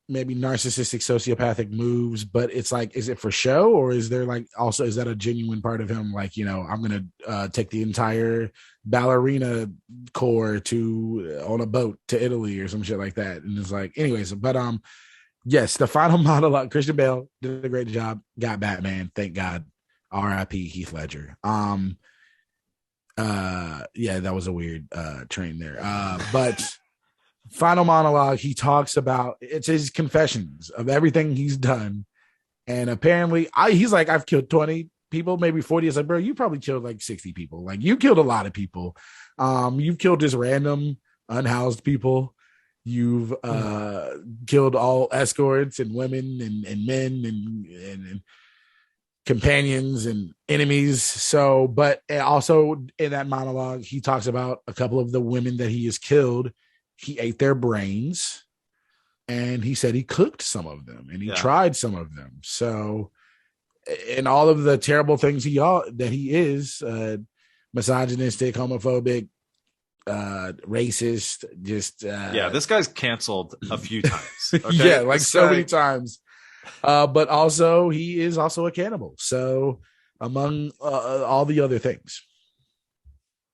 maybe narcissistic sociopathic moves, but it's like, is it for show, or is there like also, is that a genuine part of him, like, I'm gonna take the entire ballerina corps to on a boat to Italy or some shit like that? And it's like, anyways, but yes, the final monologue, Christian Bale did a great job, got Batman, thank God. R.I.P. Heath Ledger. Yeah, that was a weird train there, but final monologue, he talks about, it's his confessions of everything he's done. And apparently he's like, I've killed 20 people, maybe 40. It's like, bro, you probably killed like 60 people. Like, you killed a lot of people. You've killed just random unhoused people. You've killed all escorts and women and men and companions and enemies. So, but also in that monologue, he talks about a couple of the women that he has killed. He ate their brains, and he said he cooked some of them, and he tried some of them. So, and all of the terrible things that he is, misogynistic, homophobic, racist, just this guy's canceled a few times. Okay? Yeah, like so many times. But also he is also a cannibal. So among all the other things.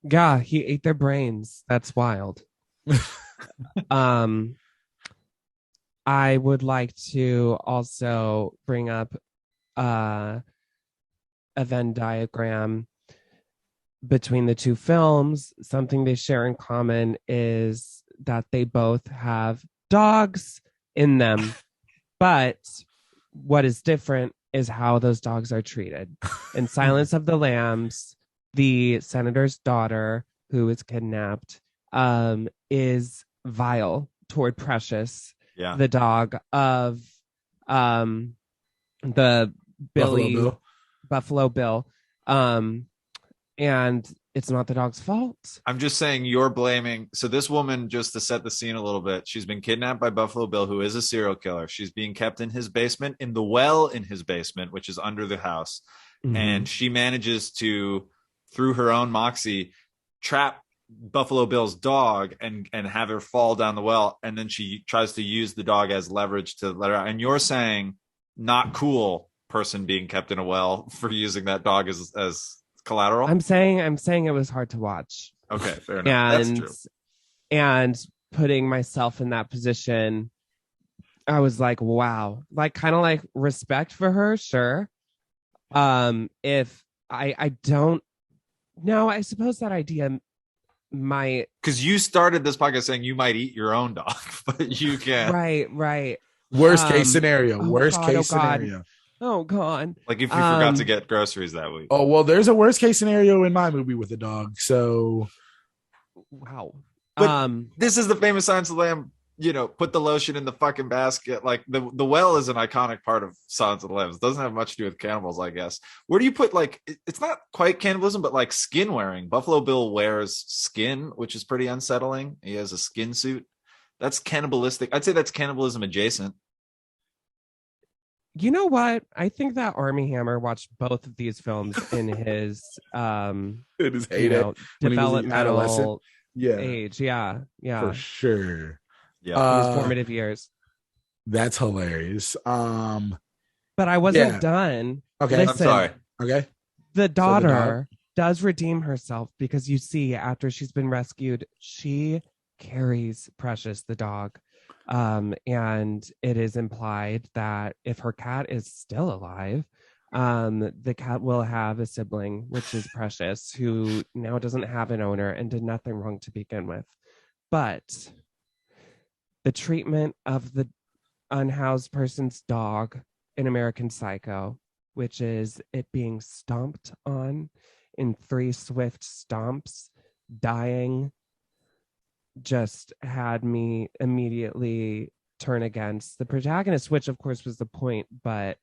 Yeah, he ate their brains. That's wild. I would like to also bring up a Venn diagram between the two films. Something they share in common is that they both have dogs in them, but what is different is how those dogs are treated. In Silence of the Lambs, the senator's daughter, who is kidnapped, is vile toward Precious, the dog of the Buffalo Bill. And it's not the dog's fault. I'm just saying, you're blaming. So this woman, just to set the scene a little bit, she's been kidnapped by Buffalo Bill, who is a serial killer. She's being kept in his basement, in the well in his basement, which is under the house. Mm-hmm. And she manages to, through her own moxie, trap Buffalo Bill's dog and have her fall down the well. And then she tries to use the dog as leverage to let her out. And you're saying, not cool person being kept in a well for using that dog as collateral. I'm saying it was hard to watch. Okay, fair enough. That's true. And putting myself in that position, I was like, wow, like kind of like respect for her, sure. If I don't know, I suppose that idea might, because you started this podcast saying you might eat your own dog, but you can't. Right. Worst case scenario. Worst case scenario. Oh God! Like if you forgot to get groceries that week. Oh well, there's a worst case scenario in my movie with a dog. So, wow. But this is the famous Silence of the Lamb. Put the lotion in the fucking basket. Like the well is an iconic part of Silence of the Lambs. It doesn't have much to do with cannibals, I guess. Where do you put, like, it's not quite cannibalism, but like skin wearing? Buffalo Bill wears skin, which is pretty unsettling. He has a skin suit. That's cannibalistic. I'd say that's cannibalism adjacent. You know what? I think that Armie Hammer watched both of these films in his developmental age. Yeah. For sure. Yeah. His formative years. That's hilarious. But I wasn't done. Okay. Listen, I'm sorry. Okay. The daughter does redeem herself, because you see, after she's been rescued, she carries Precious, the dog. And it is implied that if her cat is still alive, the cat will have a sibling, which is Precious, who now doesn't have an owner and did nothing wrong to begin with. But the treatment of the unhoused person's dog in American Psycho, which is it being stomped on in 3 swift stomps, dying, just had me immediately turn against the protagonist, which of course was the point, but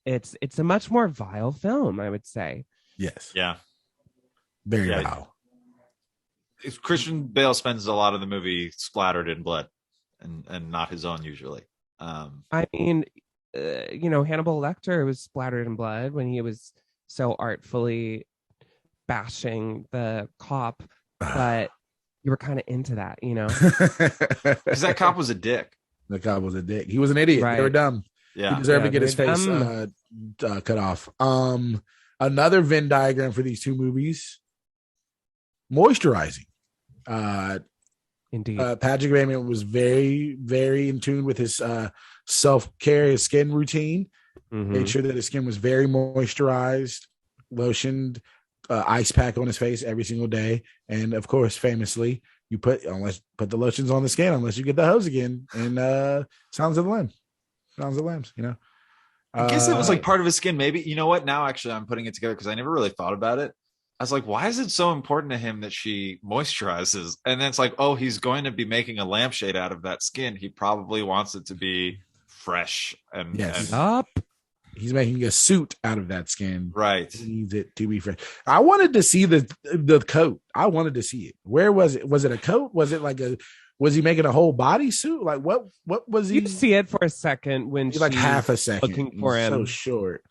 it's a much more vile film, I would say. Yes. Yeah. Very vile. Christian Bale spends a lot of the movie splattered in blood and not his own usually. I mean, Hannibal Lecter was splattered in blood when he was so artfully bashing the cop, but you were kind of into that, because that cop was a dick. The cop was a dick. He was an idiot. Right. They were dumb. Yeah. He deserved to get his they're face dumb. cut off. Another Venn diagram for these two movies: moisturizing. Indeed. Patrick Bateman was very, very in tune with his self-care, his skin routine. Made sure that his skin was very moisturized, lotioned, ice pack on his face every single day. And of course, famously, you put the lotions on the skin unless you get the hose again. And Sounds of the Lambs, you know. I guess it was like part of his skin. Maybe, you know what? Now, actually, I'm putting it together because I never really thought about it. I was like, why is it so important to him that she moisturizes? And then it's like, oh, he's going to be making a lampshade out of that skin. He probably wants it to be fresh. And, Yes. and he's making a suit out of that skin. Right. He needs it to be fresh. I wanted to see the coat. I wanted to see it. Where was it? Was it a coat? Was it like was he making a whole body suit? Like what was he? You see it for a second when like half a second. looking for him. So short.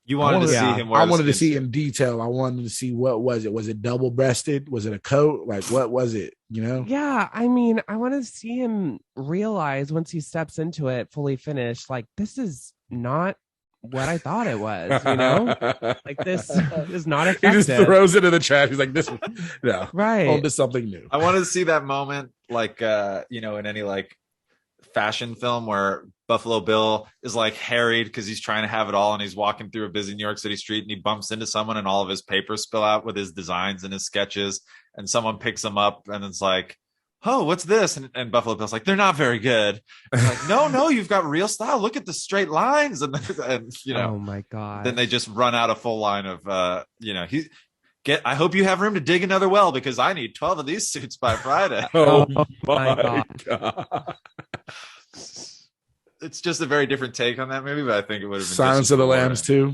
You wanted to see him wear I wanted to see in detail. I wanted to see what was it. Was it double breasted? Was it a coat? Like what was it? You know? Yeah, I mean, I want to see him realize once he steps into it fully finished, like this is not what I thought it was, you know? Like this is not effective. He just throws it in the trash. He's like, this no. Right. On to something new. I wanted to see that moment, like in any like fashion film where Buffalo Bill is like harried because he's trying to have it all and he's walking through a busy New York City street and he bumps into someone and all of his papers spill out with his designs and his sketches and someone picks him up and it's like, oh, what's this? And Buffalo Bill's like, they're not very good. And like, no, you've got real style. Look at the straight lines. And you know, oh my God. Then they just run out a full line of, I hope you have room to dig another well because I need 12 of these suits by Friday. Oh my God. It's just a very different take on that movie, but I think it would have been Silence of the Lambs too.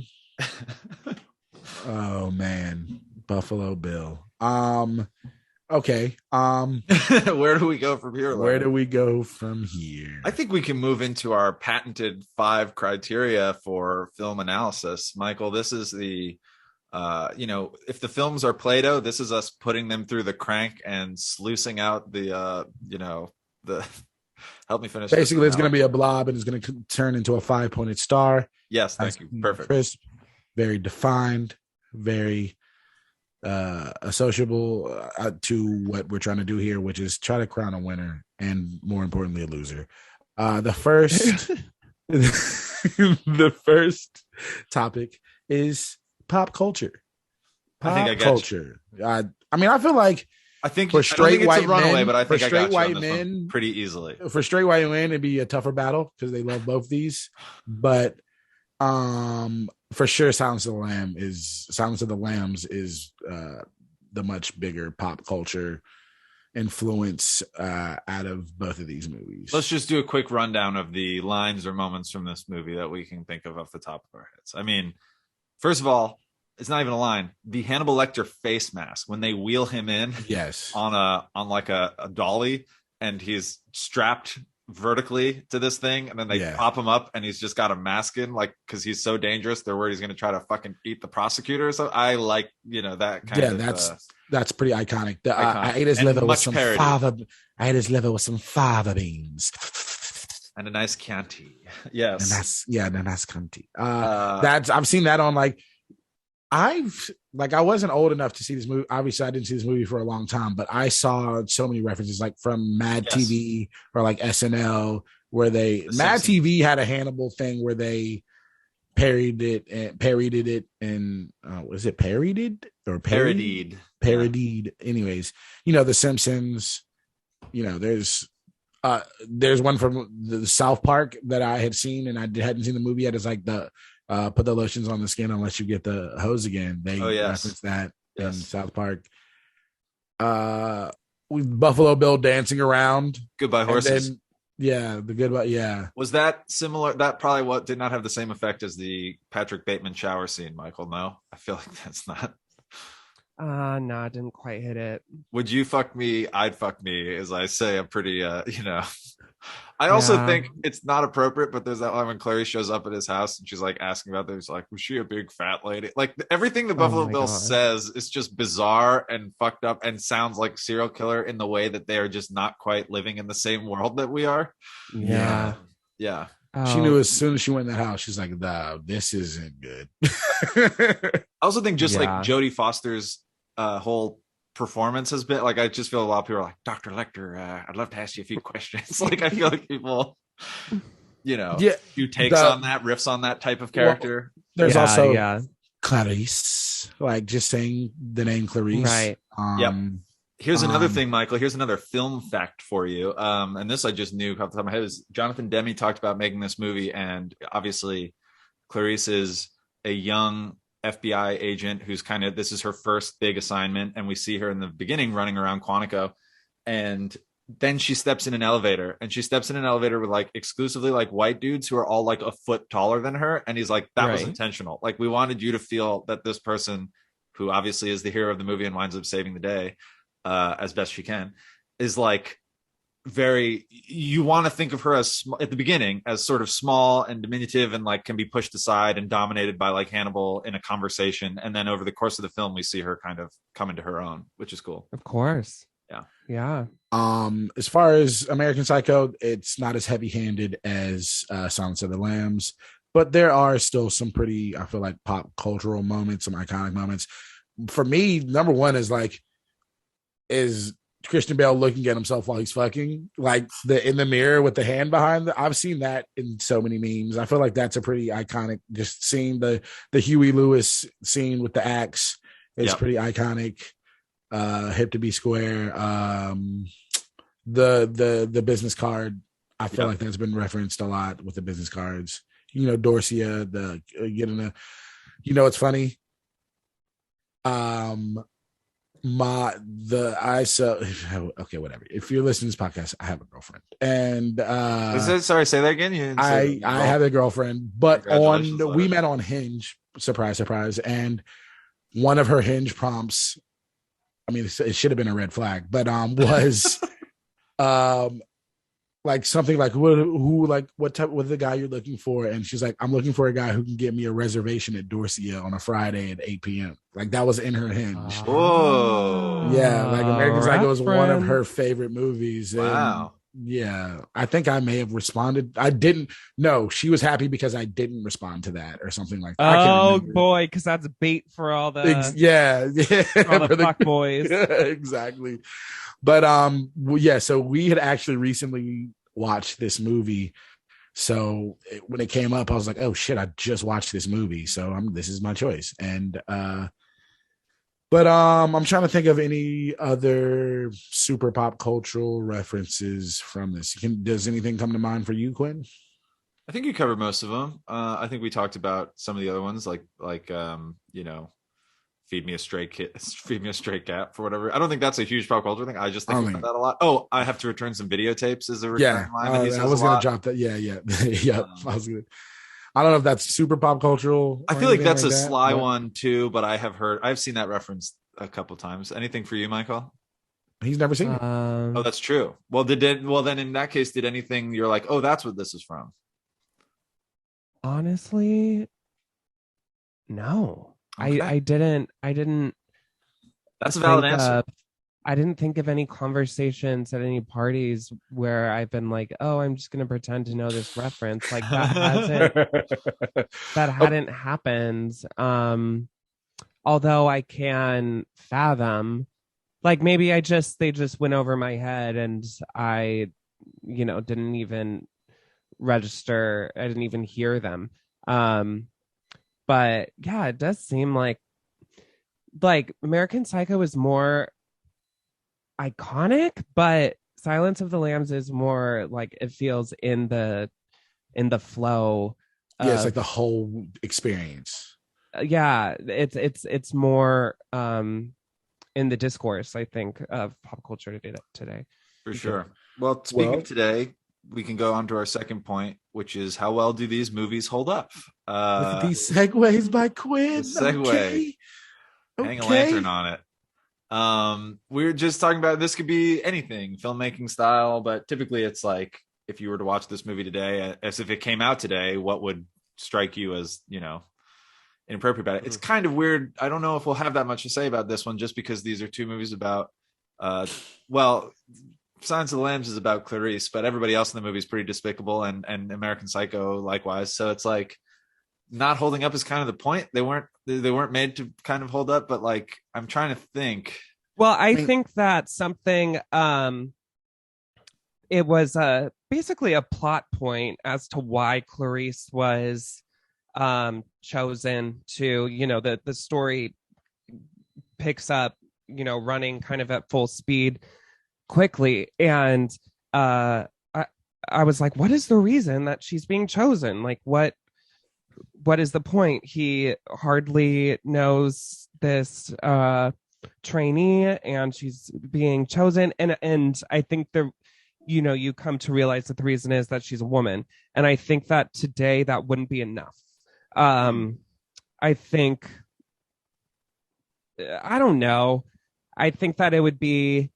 Oh man, Buffalo Bill. Okay. Where do we go from here? Where do we go from here? I think we can move into our patented 5 criteria for film analysis. Michael, this is the if the films are Play-Doh, this is us putting them through the crank and sluicing out the help me finish. Basically, it's going to be a blob and it's going to turn into a 5-pointed star. Yes, thank you. Perfect. Crisp, very defined, very associable to what we're trying to do here, which is try to crown a winner and, more importantly, a loser. The first topic is pop culture. Culture. I feel like I think for straight white it's a runaway, men, but I think for I straight got white you on this men one pretty easily. For straight white men, it'd be a tougher battle because they love both these. But for sure, Silence of the Lambs is the much bigger pop culture influence out of both of these movies. Let's just do a quick rundown of the lines or moments from this movie that we can think of off the top of our heads. I mean, first of all, it's not even a line. The Hannibal Lecter face mask when they wheel him in, yes, on like a dolly, and he's strapped vertically to this thing, and then they pop him up, and he's just got a mask in, like because he's so dangerous. They're worried he's going to try to fucking eat the prosecutor. So I like that kind of. That's pretty iconic. I ate his liver with some fava beans. And a nice Chianti. Yes. And a nice Chianti. I've seen that on like. I wasn't old enough to see this movie. Obviously, I didn't see this movie for a long time, but I saw so many references, like from Mad TV or like SNL, where Mad TV had a Hannibal thing where they parodied it, and was it parodied or parodied? Parodied. Anyways, The Simpsons. There's one from the South Park that I had seen, and I hadn't seen the movie yet. It's like the put the lotions on the skin unless you get the hose again. They reference that in South Park. With Buffalo Bill dancing around. Goodbye Horses. The Goodbye. Yeah. Was that similar? That probably did not have the same effect as the Patrick Bateman shower scene, Michael. No, I feel like that's not. No, I didn't quite hit it. Would you fuck me? I'd fuck me, as I say. I'm pretty, I also Yeah. think it's not appropriate, but there's that line when Clary shows up at his house and she's like asking about this, like, was she a big fat lady? Like everything the Oh Buffalo my Bill God. says is just bizarre and fucked up and sounds like serial killer in the way that they are just not quite living in the same world that we are. Yeah. Yeah. She knew Oh, as soon as she went in that house, she's like, nah, this isn't good. I also think just like yeah. Jodie Foster's whole performance has been like, I just feel a lot of people are like, Dr. Lecter, I'd love to ask you a few questions. Like I feel like people, Yeah. do takes on that, riffs on that type of character. There's yeah, also yeah. Clarice, like just saying the name Clarice. Right. Yep. Here's another um, thing, Michael. Here's another film fact for you. And this I just knew off the top of my head is Jonathan Demme talked about making this movie, and obviously Clarice is a young FBI agent who's kind of, this is her first big assignment, and we see her in the beginning running around Quantico, and then she steps in an elevator, and she steps in an elevator with like exclusively like white dudes who are all like a foot taller than her, and he's like, that was Right. intentional. Like we wanted you to feel that this person, who obviously is the hero of the movie and winds up saving the day as best she can, is like very, you want to think of her as at the beginning as sort of small and diminutive and like can be pushed aside and dominated by like Hannibal in a conversation, and then over the course of the film we see her kind of come into her own, which is cool. Of course. Yeah. Yeah. As far as American Psycho, it's not as heavy-handed as Silence of the Lambs, but there are still some pretty, I feel like, pop cultural moments, some iconic moments. For me, number one is Christian Bale looking at himself while he's fucking, like in the mirror with the hand behind. I've seen that in so many memes. I feel like that's a pretty iconic. Just seeing the Huey Lewis scene with the axe is pretty iconic. Hip to be square. The business card. I feel like that's been referenced a lot with the business cards. Dorcia, the getting a. It's funny. Okay, whatever. If you're listening to this podcast, I have a girlfriend, and Sorry, say that again. I have a girlfriend, but we met on Hinge. Surprise, surprise, and one of her Hinge prompts. I mean, it should have been a red flag, but was like something like what type of the guy you're looking for, and she's like, I'm looking for a guy who can get me a reservation at Dorcia on a Friday at 8 p.m. Like that was in her Hinge. Oh yeah, like American Psycho is one of her favorite movies. Wow. Yeah, I think I may have responded. I didn't. No, she was happy because I didn't respond to that or something like that. Oh boy, because that's bait for all the for the fuck boys. Exactly. But so we had actually recently watched this movie. So when it came up, I was like, oh shit, I just watched this movie. So this is my choice. And but I'm trying to think of any other super pop cultural references from this. Does anything come to mind for you, Quinn? I think you covered most of them. I think we talked about some of the other ones, like feed me a stray cat for whatever. I don't think that's a huge pop culture thing. I just think about that a lot. Oh, I have to return some videotapes is a recurring line that he says I was a gonna lot. drop that. Yeah. I don't know if that's super pop cultural. I feel like that's a sly one too, but I've seen that referenced a couple times. Anything for you, Michael? He's never seen it. Oh, that's true. Well, then in that case, did anything you're like, oh, that's what this is from? Honestly, no. Okay. I didn't. That's a valid answer. I didn't think of any conversations at any parties where I've been like, oh, I'm just gonna pretend to know this reference. Like that hadn't happened. Although I can fathom, like maybe they just went over my head and I, didn't even register. I didn't even hear them. But yeah, it does seem like American Psycho is more iconic, but Silence of the Lambs is more like it feels in the flow. It's like the whole experience. Yeah, it's more in the discourse, I think, of pop culture today. For sure. Well, speaking of today, we can go on to our second point, which is how well do these movies hold up? With these segues by Quinn. Segue. Hang a lantern on it. We were just talking about this could be anything, filmmaking style, but typically it's like if you were to watch this movie today, as if it came out today, what would strike you as, inappropriate about it? It's kind of weird. I don't know if we'll have that much to say about this one, just because these are two movies about, Silence of the Lambs is about Clarice, but everybody else in the movie is pretty despicable, and American Psycho likewise. So it's like, not holding up is kind of the point. They weren't made to kind of hold up, but like, I'm trying to think. Well, I think that something it was basically a plot point as to why Clarice was chosen to, the story picks up, running kind of at full speed quickly. And I was like, what is the reason that she's being chosen? Like, what is the point? He hardly knows this trainee, and she's being chosen. And I think you come to realize that the reason is that she's a woman. And I think that today that wouldn't be enough. I think, I don't know. I think that it would be.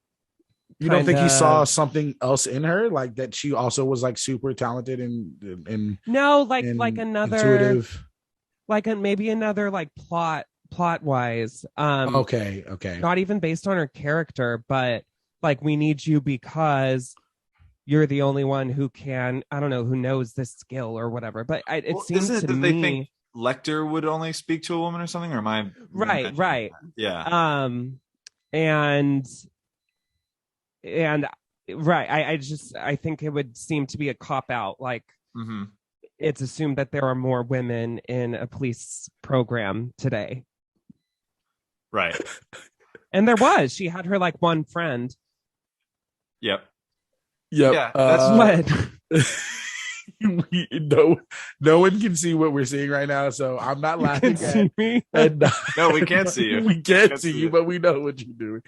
You don't think he saw something else in her, like that she also was like super talented and no, like another intuitive, like maybe another like plot wise. Okay. Not even based on her character, but like, we need you because you're the only one who can, I don't know, who knows this skill or whatever. But it seems to me they think Lecter would only speak to a woman or something, or am I right? Yeah. And right, I think it would seem to be a cop out. Like, it's assumed that there are more women in a police program today, right? And there was. She had her like one friend. Yep. Yeah, that's what. No one can see what we're seeing right now, so I'm not laughing at me. And, no, we can't see you. We can't see you, but we know what you're doing.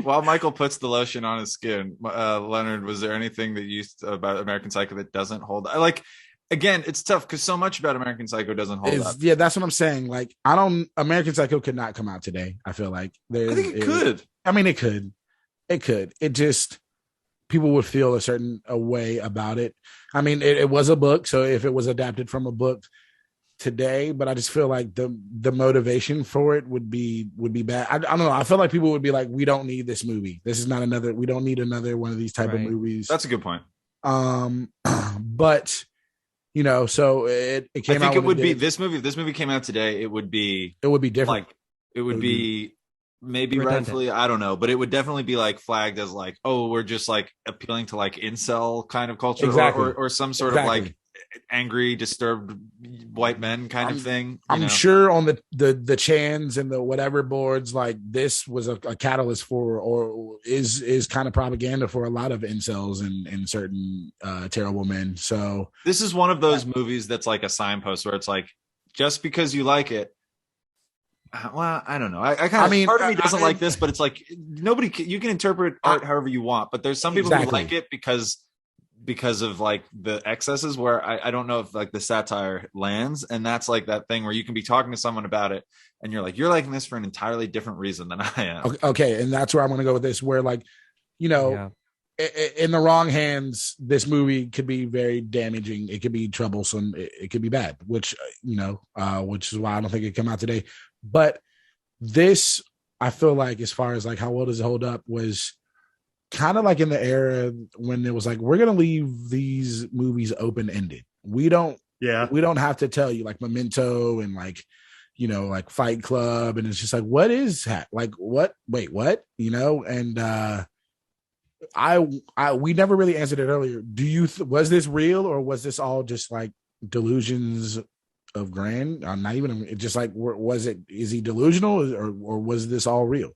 While Michael puts the lotion on his skin, Leonard, was there anything that you about American Psycho that doesn't hold? Again, it's tough because so much about American Psycho doesn't hold up. Yeah, that's what I'm saying. Like, American Psycho could not come out today. I feel like I think it could. I mean, it could. It just, people would feel a certain way about it. I mean, it was a book, so if it was adapted from a book today, but I just feel like the motivation for it would be bad. I don't know. I feel like people would be like, we don't need this movie. This is not another. We don't need another one of these type of movies. That's a good point. But so it came out. I think it would be this movie. If this movie came out today, it would be different. Like, it would be maybe redundant. rightfully, I don't know, but it would definitely be like flagged as like, oh, we're just like appealing to like incel kind of culture, exactly. or some sort of like angry, disturbed white men kind of thing. I'm sure on the chans and the whatever boards, like, this was a catalyst for, or is kind of propaganda for a lot of incels and certain terrible men. So this is one of those movies that's like a signpost where it's like, just because you like it. Well, I don't know. I mean, part of me doesn't like this, but it's like, you can interpret art however you want, but there's some people who like it because of like the excesses, where I don't know if like the satire lands. And that's like that thing where you can be talking to someone about it and you're like, you're liking this for an entirely different reason than I am. Okay. And that's where I'm going to go with this, where like, in the wrong hands, this movie could be very damaging. It could be troublesome. It could be bad, which is why I don't think it came out today. But this, I feel like, as far as like how well does it hold up, was kind of like in the era when it was like, we're going to leave these movies open-ended. We don't have to tell you, like Memento and like, like Fight Club. And it's just like, what is that? Like, what? Wait, what? And we never really answered it earlier. Was this real, or was this all just like delusions of Grand? Not even just like, is he delusional, or was this all real?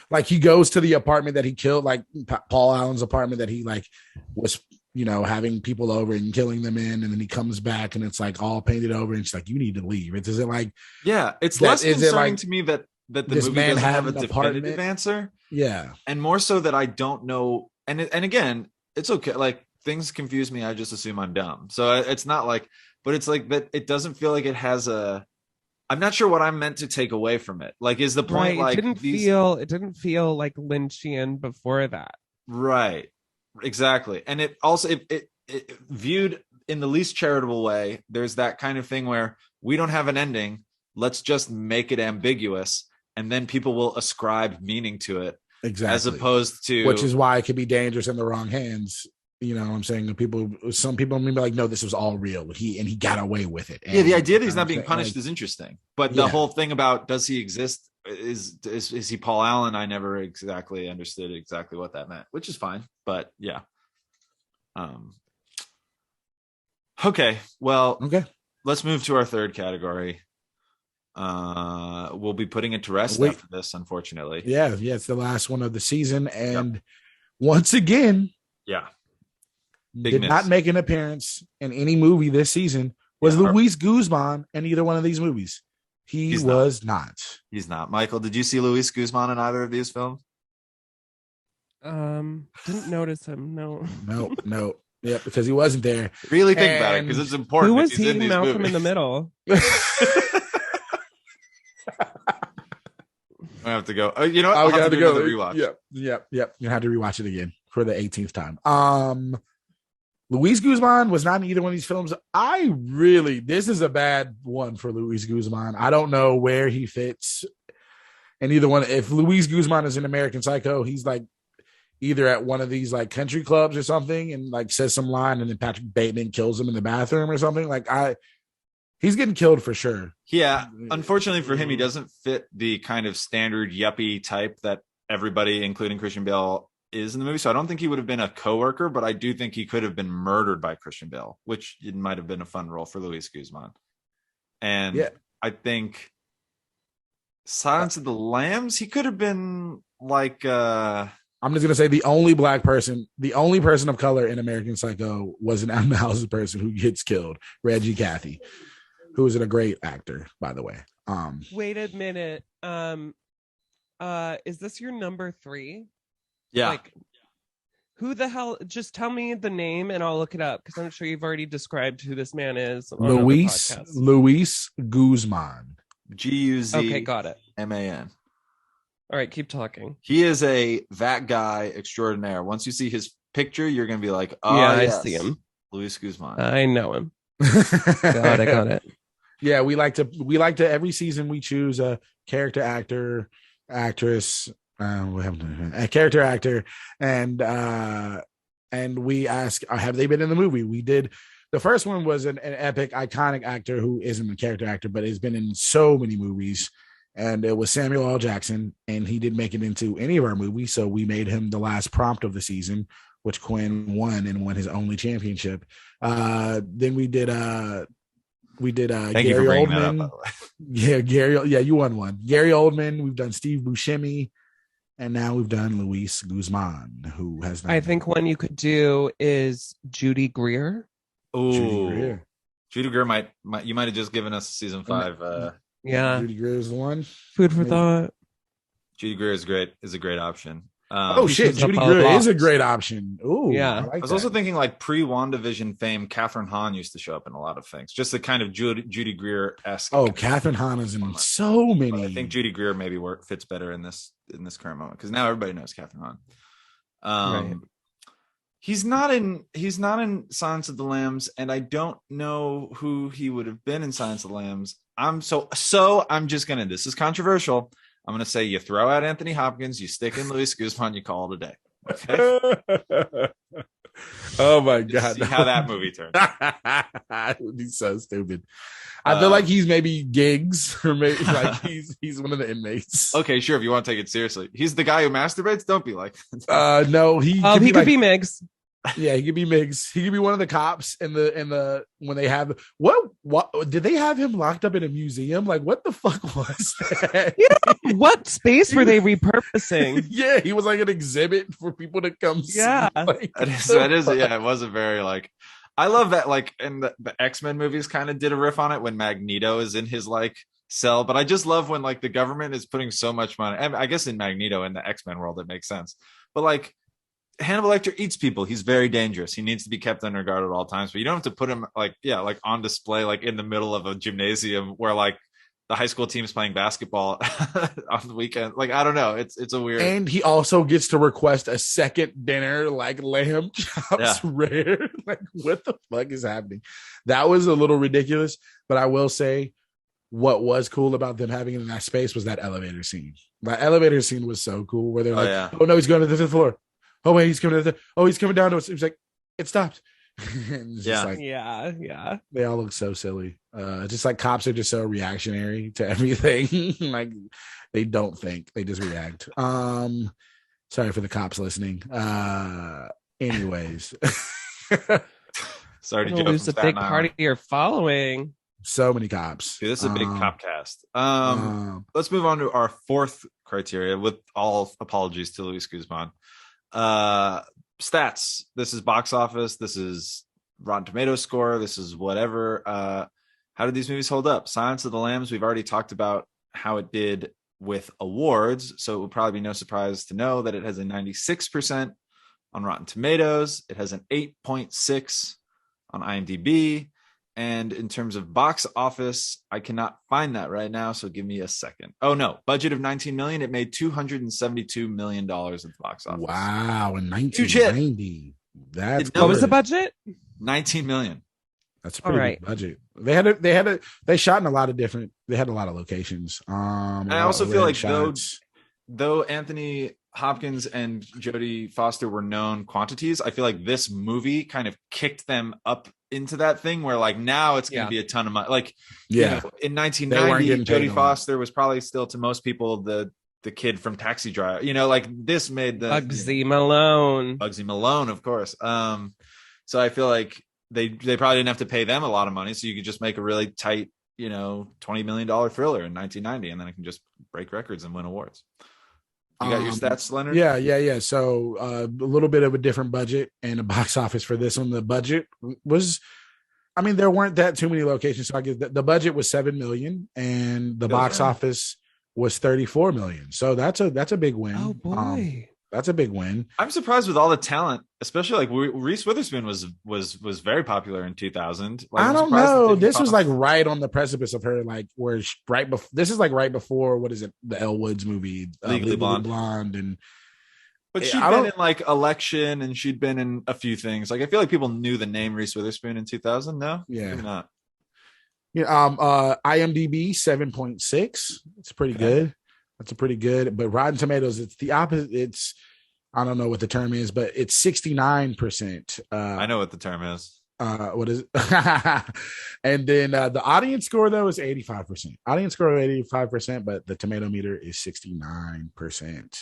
Like, he goes to the apartment that he killed, like Paul Allen's apartment that he like was, having people over and killing them in, and then he comes back and it's like all painted over, and she's like, you need to leave. Is it like, it's less concerning to me that the movie doesn't have a definitive answer. Yeah. And more so that I don't know. And again, it's okay. Like, things confuse me. I just assume I'm dumb. So it's not like, but it's like that. It doesn't feel like it has a I'm not sure what I'm meant to take away from it. Like, is the point Right. like It didn't feel like Lynchian before that. right? Exactly. And it also it viewed in the least charitable way, there's that kind of thing where we don't have an ending. Let's just make it ambiguous, and then people will ascribe meaning to it. Exactly. As opposed to, which is why it could be dangerous in the wrong hands. You know what I'm saying? Some people may be like, no, this was all real. He got away with it. And the idea that he's not being punished is interesting. But the Yeah. whole thing about does he exist is he Paul Allen? I never exactly understood exactly what that meant, which is fine. But yeah. Okay. Well, Okay. Let's move to our third category. We'll be putting it to rest Wait. after this, unfortunately. Yeah, it's the last one of the season. And once again, Big miss. not make an appearance in any movie this season was Luis Guzman in either one of these movies. He was not. He's not. Michael, did you see Luis Guzman in either of these films? Didn't notice him. No. Yeah, because he wasn't there. Really think about it, because it's important. Who was he's in these Malcolm movies. in the Middle? I have to go. You know what? I'll have to go rewatch. Yep. You have to rewatch it again for the 18th time. Luis Guzman was not in either one of these films. This is a bad one for Luis Guzman. I don't know where he fits in either one. If Luis Guzman is in American Psycho, he's like either at one of these like country clubs or something and like says some line and then Patrick Bateman kills him in the bathroom or something. He's getting killed for sure. Yeah. Unfortunately for him, he doesn't fit the kind of standard yuppie type that everybody, including Christian Bale, is in the movie. So I don't think he would have been a coworker, but I do think he could have been murdered by Christian Bale, which it might have been a fun role for Luis Guzman. And I think Silence of the Lambs, he could have been like I'm just gonna say the only person of color in American Psycho was an unhoused person who gets killed, Reggie Cathy, who is a great actor, by the way. Wait a minute. Is this your number 3? Yeah. Like, who the hell? Just tell me the name and I'll look it up because I'm sure you've already described who this man is. Luis Guzman. Guzman. Okay, got it. Man. All right, keep talking. He is that guy extraordinaire. Once you see his picture, you're gonna be like, oh yeah, yes, I see him. Luis Guzman. I know him. Got it. Yeah, we like to every season we choose a character actor, actress, a character actor, and we ask, have they been in the movie? We did. The first one was an epic, iconic actor who isn't a character actor, but has been in so many movies. And it was Samuel L. Jackson, and he didn't make it into any of our movies. So we made him the last prompt of the season, which Quinn won and won his only championship. Then we did Thank Gary Oldman. That up, Gary. Yeah, you won one. Gary Oldman. We've done Steve Buscemi, and now we've done Luis Guzman, who has. I think one you could do is Judy Greer. Oh, Judy Greer might you might have just given us season 5. Yeah, Judy Greer is the one. Food for thought. Judy Greer is a great option. Judy Greer is a great option. Oh, yeah. I was also thinking like pre-WandaVision fame, Catherine Hahn used to show up in a lot of things. Just the kind of Judy Greer-esque. Oh, Catherine Hahn is in so many. But I think Judy Greer maybe fits better in this current moment because now everybody knows Catherine Hahn. Right. He's not in Silence of the Lambs, and I don't know who he would have been in Silence of the Lambs. I'm just gonna. This is controversial. I'm gonna say you throw out Anthony Hopkins, you stick in Luis Guzman, you call it a day. Okay? Oh my god! See how that movie turns. He's so stupid. I feel like he's maybe Giggs, or maybe like he's one of the inmates. Okay, sure. If you want to take it seriously, he's the guy who masturbates. Don't be like. No, he could be Miggs. Yeah, he could be Miggs. He could be one of the cops in the when they have what did they have him locked up in a museum? Like what the fuck was that? Yeah, what space were they repurposing? Yeah, he was like an exhibit for people to come see. Yeah, like, that is yeah, it was a very like I love that like in the X-Men movies kind of did a riff on it when Magneto is in his like cell, but I just love when like the government is putting so much money. I guess in Magneto in the X-Men world it makes sense. But like Hannibal Lecter eats people. He's very dangerous. He needs to be kept under guard at all times. But you don't have to put him like on display, like in the middle of a gymnasium where like the high school team's playing basketball on the weekend. Like, I don't know. It's a weird. And he also gets to request a second dinner, like lamb chops rare. Like, what the fuck is happening? That was a little ridiculous, but I will say what was cool about them having it in that space was that elevator scene. That elevator scene was so cool where they're like, oh no, he's going to the fifth floor. Oh wait, he's coming to he's coming down to us. It was like, it stopped. Yeah. They all look so silly. Just like cops are just so reactionary to everything. Like they don't think, they just react. Sorry for the cops listening. Anyways. Sorry to lose a big part of your following. So many cops. Dude, this is a big cop cast. Let's move on to our fourth criteria, with all apologies to Luis Guzman. Stats. This is box office. This is Rotten Tomatoes score. This is whatever. How did these movies hold up? Silence of the Lambs, we've already talked about how it did with awards, so it would probably be no surprise to know that it has a 96% on Rotten Tomatoes. It has an 8.6 on IMDb. And in terms of box office, I cannot find that right now, so give me a second. Oh no, budget of 19 million. It made $272 million at the box office. Wow, in 1990. That's what was the budget? 19 million. That's a pretty big budget. They shot in a lot of different. They had a lot of locations. And I also feel like though Anthony Hopkins and Jodie Foster were known quantities, I feel like this movie kind of kicked them up into that thing where like now it's going to be a ton of money. Like, you know, in 1990, Jodie Foster was probably still to most people the kid from Taxi Driver. You know, like this made the Bugsy Malone, of course. So I feel like they probably didn't have to pay them a lot of money, so you could just make a really tight, you know, $20 million thriller in 1990, and then it can just break records and win awards. You got your stats, Leonard? Yeah. So a little bit of a different budget and a box office for this one. The budget was, I mean, there weren't that too many locations. So I guess the budget was $7 million and the box office was $34 million. So that's a big win. Oh boy. That's a big win. I'm surprised with all the talent, especially like Reese Witherspoon was very popular in 2000. Like, I don't know. This was like right on the precipice of her, like where right before. This is like right before, what is it? The Elle Woods movie, Legally Blonde, and. But she'd been in like Election, and she'd been in a few things. Like I feel like people knew the name Reese Witherspoon in 2000. No, maybe not. Yeah. IMDb 7.6. It's pretty good. That's a pretty good, but Rotten Tomatoes, it's the opposite. It's, I don't know what the term is, but it's 69%. I know what the term is. What is it? And then the audience score though is 85%. Audience score 85%, but the tomato meter is 69%.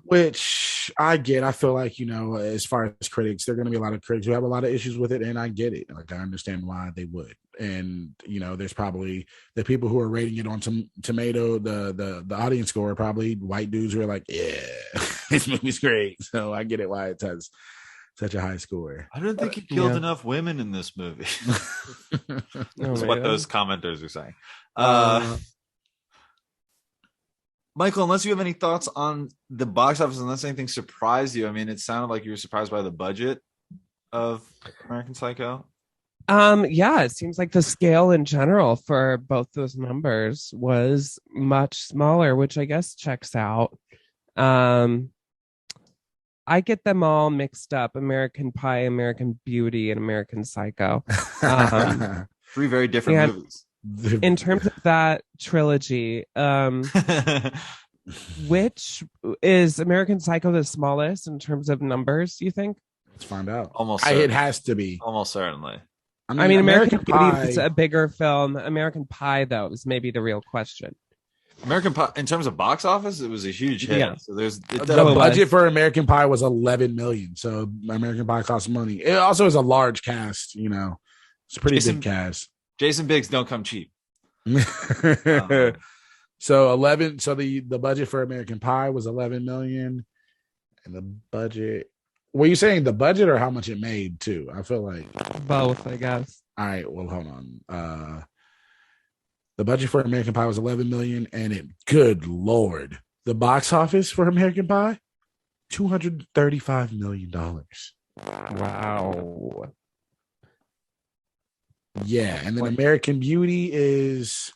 Which I get. I feel like, you know, as far as critics, there are going to be a lot of critics who have a lot of issues with it, and I get it. Like I understand why they would. And you know, there's probably the people who are rating it on tomato, the audience score are probably white dudes who are like, yeah, this movie's great. So I get it why it has such a high score. I don't think he killed enough women in this movie. That's what those commenters are saying. Michael, unless you have any thoughts on the box office, unless anything surprised you, I mean, it sounded like you were surprised by the budget of American Psycho. Yeah, it seems like the scale in general for both those numbers was much smaller, which I guess checks out. I get them all mixed up: American Pie, American Beauty, and American Psycho. Three very different movies. In terms of that trilogy, which is American Psycho the smallest in terms of numbers, you think? Let's find out. It has to be. Almost certainly. I mean American Beauty is a bigger film. American Pie, though, is maybe the real question. American Pie, in terms of box office, it was a huge hit. Yeah. So there's the budget for American Pie was $11 million. So American Pie costs money. It also is a large cast, you know. It's a pretty big cast. Jason Biggs don't come cheap. So 11. So the budget for American Pie was 11 million, and the budget. Were you saying the budget or how much it made too? I feel like both, I guess. All right. Well, hold on. The budget for American Pie was 11 million, and it. Good Lord, the box office for American Pie, $235 million. Wow. Yeah, and then American Beauty is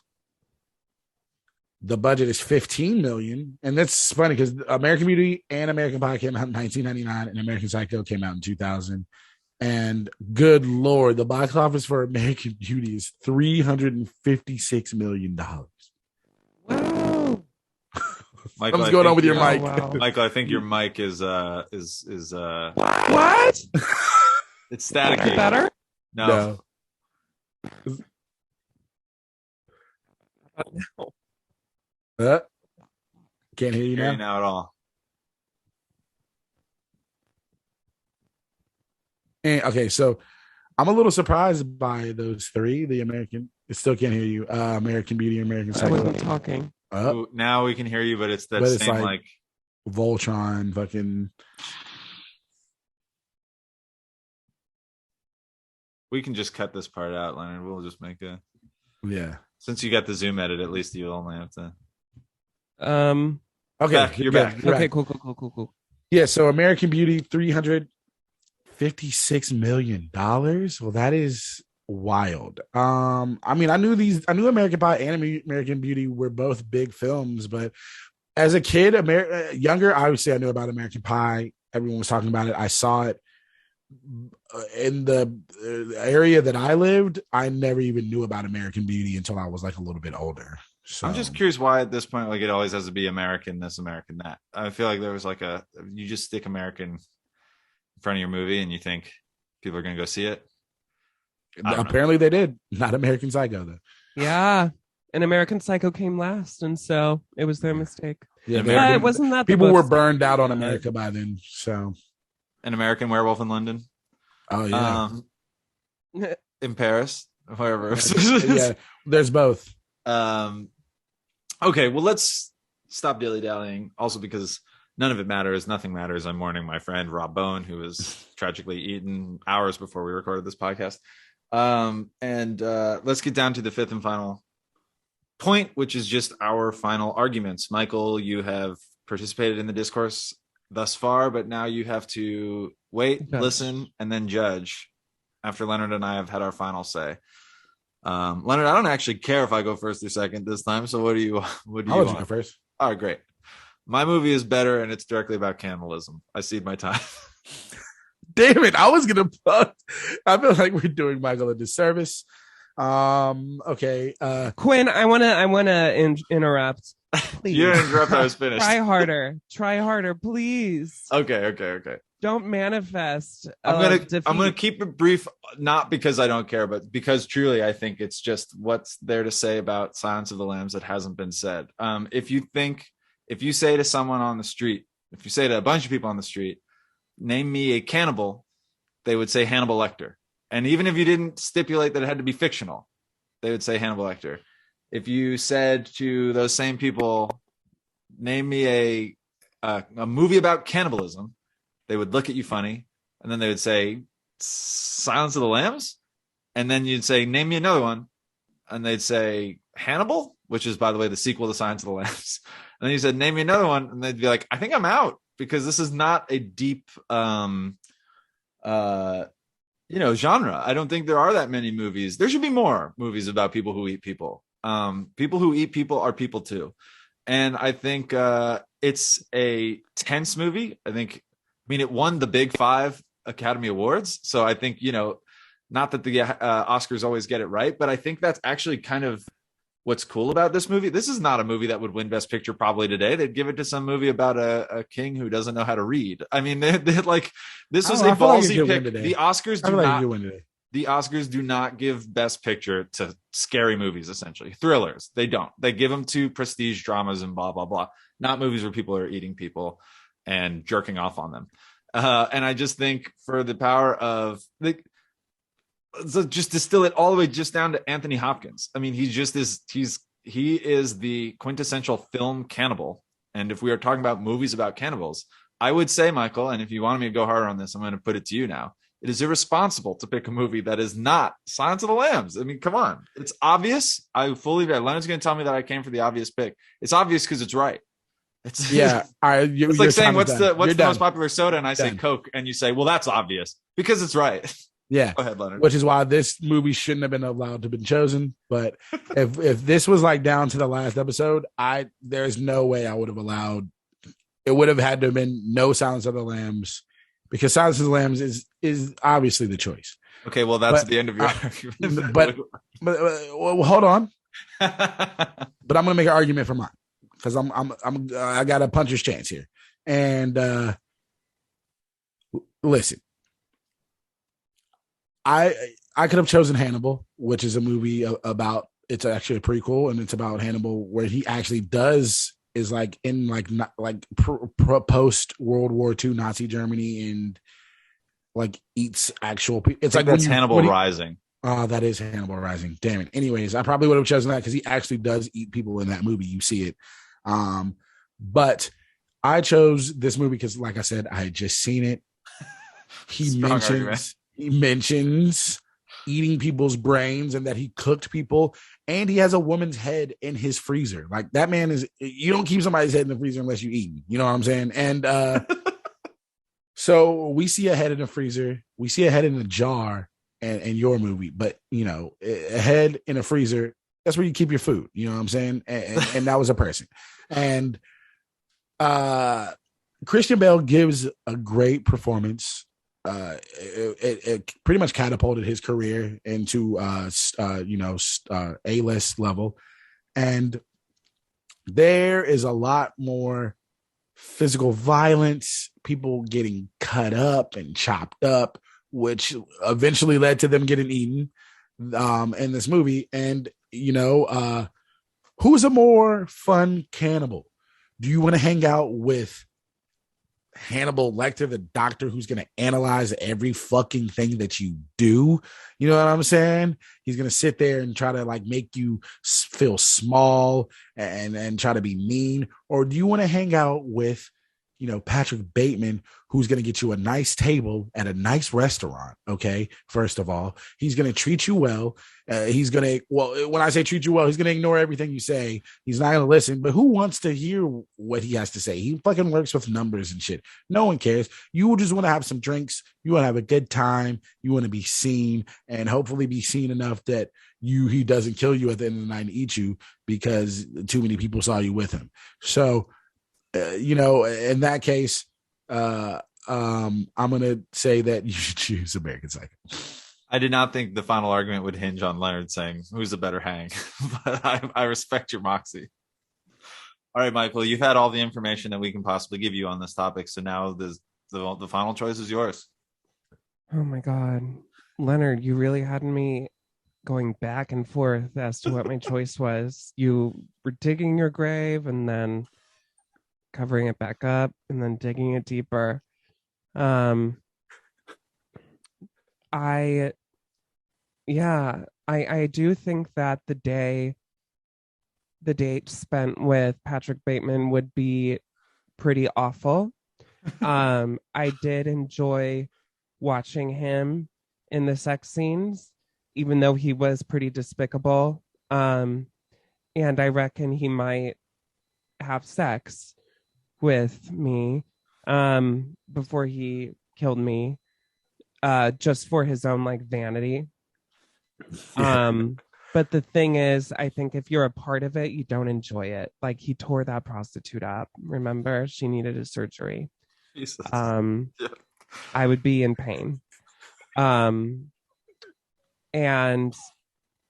the budget is 15 million, and that's funny because American Beauty and American Pie came out in 1999, and American Psycho came out in 2000. And good lord, the box office for American Beauty is $356 million. Wow. Michael, What's going on with your mic? Wow. Michael, I think your mic is What? it's staticky. Better? No. Can't hear you Hear now. you now at all. And, okay, so I'm a little surprised by those three. The American, I still can't hear you. American Beauty, American I Psycho. wasn't talking. Ooh, now we can hear you, but it's that But it's same like- Voltron, fucking. We can just cut this part out, Leonard. We'll just make a. Yeah. Since you got the Zoom edit, at least you only have to. Okay, Back, you're back. Okay, cool. Yeah, so American Beauty, $356 million. Well, that is wild. I mean, I knew American Pie and American Beauty were both big films, but as a kid, younger, obviously I knew about American Pie. Everyone was talking about it. I saw it in the area that I lived. I never even knew about American Beauty until I was like a little bit older. So I'm just curious why at this point, like it always has to be American this, American that. I feel like there was like you just stick American in front of your movie and you think people are going to go see it. Apparently they did. Not American Psycho though. Yeah. And American Psycho came last, and so it was their mistake. Yeah, American- It wasn't that the people were books- burned out on America by then. So, An American Werewolf in London. oh yeah, In Paris, wherever. yeah. There's both. Okay, well, let's stop dilly-dallying. Also, because none of it matters. Nothing matters. I'm mourning my friend Rob Bone, who was tragically eaten hours before we recorded this podcast. Let's get down to the fifth and final point, which is just our final arguments. Michael, you have participated in the discourse thus far, but now you have to wait, listen, and then judge after Leonard and I have had our final say. Leonard, I don't actually care if I go first or second this time. So what do you I'll let want? you go first. All right, great. My movie is better, and it's directly about cannibalism. I cede my time. Damn it! I was gonna. I feel like we're doing Michael a disservice. Okay. Quinn, I wanna interrupt. Please. You didn't interrupt. I was finished. Try harder, please. Okay. Don't manifest. I'm defeat. gonna keep it brief, not because I don't care, but because truly I think it's just what's there to say about Silence of the Lambs that hasn't been said. If you say to someone on the street, if you say to a bunch of people on the street, name me a cannibal, they would say Hannibal Lecter. And even if you didn't stipulate that it had to be fictional, they would say Hannibal Lecter. If you said to those same people, name me a movie about cannibalism, they would look at you funny, and then they would say Silence of the Lambs, and then you'd say name me another one, and they'd say Hannibal, which is, by the way, the sequel to Silence of the Lambs. And then you said name me another one, and they'd be like, I think I'm out, because this is not a deep genre. I don't think there are that many movies. There should be more movies about people who eat people. People who eat people are people too. And I think it's a tense movie. I mean, it won the big 5 Academy Awards. So I think, not that the Oscars always get it right, but I think that's actually kind of what's cool about this movie. This is not a movie that would win Best Picture probably today. They'd give it to some movie about a king who doesn't know how to read. I mean, they're like, this was a ballsy pick. The Oscars do not give Best Picture to scary movies, essentially. Thrillers. They don't. They give them to prestige dramas and blah, blah, blah. Not movies where people are eating people and jerking off on them. And I just think for the power of so just distill it all the way just down to Anthony Hopkins. I mean, he is the quintessential film cannibal. And if we are talking about movies about cannibals, I would say, Michael, and if you wanted me to go harder on this, I'm going to put it to you now. It is irresponsible to pick a movie that is not Silence of the Lambs. I mean, come on. It's obvious. I fully agree. Leonard's going to tell me that I came for the obvious pick. It's obvious because it's right. It's like saying what's the most popular soda, and I say Coke, and you say, well, that's obvious because it's right. Yeah. Go ahead, Leonard. Which is why this movie shouldn't have been allowed to have been chosen. But if this was like down to the last episode, there's no way I would have allowed. It would have had to have been no Silence of the Lambs, because Silence of the Lambs is obviously the choice. Okay, well, that's But, the end of your argument. But well, hold on. But I'm gonna make an argument for mine, because I got a puncher's chance here. And listen, I could have chosen Hannibal, which is a movie about. It's actually a prequel, and it's about Hannibal, where he actually is like in post World War II Nazi Germany, and like eats actual people. It's like that's Hannibal Rising. Oh, that is Hannibal Rising. Damn it. Anyways, I probably would have chosen that because he actually does eat people in that movie. You see it. But I chose this movie because, like I said, I had just seen it. He mentions eating people's brains and that he cooked people, and he has a woman's head in his freezer. Like, that man is, you don't keep somebody's head in the freezer unless you eat him. You know what I'm saying? And so we see a head in the freezer. We see a head in a jar in your movie, but a head in a freezer, that's where you keep your food. You know what I'm saying? And that was a person. And Christian Bale gives a great performance. It pretty much catapulted his career into A-list level, and there is a lot more physical violence, people getting cut up and chopped up, which eventually led to them getting eaten in this movie. And who's a more fun cannibal? Do you want to hang out with Hannibal Lecter, the doctor who's going to analyze every fucking thing that you do? You know what I'm saying? He's going to sit there and try to like make you feel small and try to be mean. Or do you want to hang out with, Patrick Bateman, who's going to get you a nice table at a nice restaurant? Okay. First of all, he's going to treat you well. When I say treat you well, he's going to ignore everything you say. He's not going to listen, but who wants to hear what he has to say? He fucking works with numbers and shit. No one cares. You just want to have some drinks. You want to have a good time. You want to be seen, and hopefully be seen enough that he doesn't kill you at the end of the night and eat you because too many people saw you with him. So, in that case, I'm going to say that you should choose American Psycho. I did not think the final argument would hinge on Leonard saying who's a better hang, but I respect your moxie. All right, Michael, you've had all the information that we can possibly give you on this topic, so now the final choice is yours. Oh my God, Leonard, you really had me going back and forth as to what my choice was. You were digging your grave and then covering it back up and then digging it deeper. I do think that the date spent with Patrick Bateman would be pretty awful. I did enjoy watching him in the sex scenes, even though he was pretty despicable. And I reckon he might have sex with me before he killed me, just for his own like vanity. But the thing is, I think if you're a part of it, you don't enjoy it. Like, he tore that prostitute up. Remember, she needed a surgery. Jesus. I would be in pain. And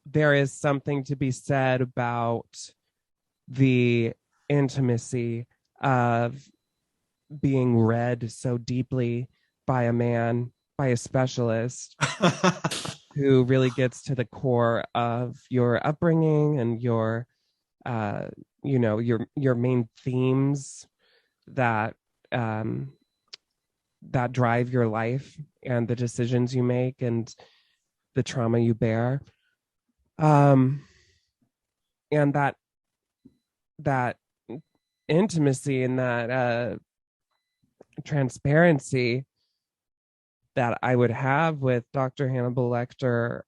there is something to be said about the intimacy of being read so deeply by a man, by a specialist who really gets to the core of your upbringing and your main themes that drive your life and the decisions you make and the trauma you bear. And that intimacy and that transparency that I would have with Dr. Hannibal Lecter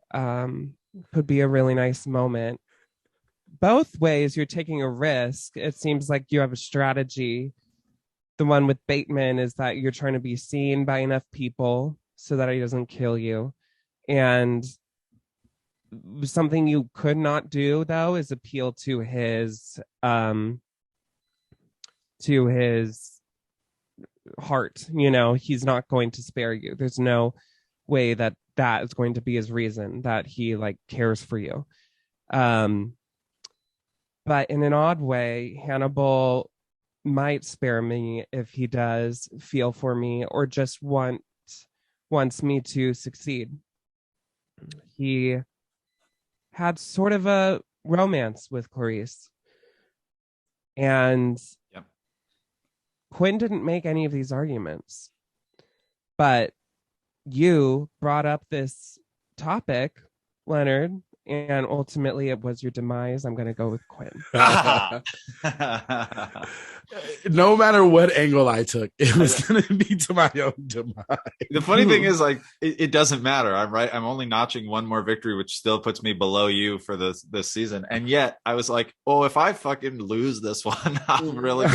could be a really nice moment. Both ways, you're taking a risk. It seems like you have a strategy. The one with Bateman is that you're trying to be seen by enough people so that he doesn't kill you. And something you could not do though is appeal to his heart. You know, he's not going to spare you. There's no way that is going to be his reason that he like cares for you. But in an odd way, Hannibal might spare me if he does feel for me or just wants me to succeed. He had sort of a romance with Clarice. And yep. Quinn didn't make any of these arguments. But you brought up this topic, Leonard, and ultimately it was your demise. I'm going to go with Quinn. No matter what angle I took, it was going to be to my own demise. The funny thing is, like, it doesn't matter. I'm right. I'm only notching one more victory, which still puts me below you for this season. And yet I was like, oh, if I fucking lose this one, I'm really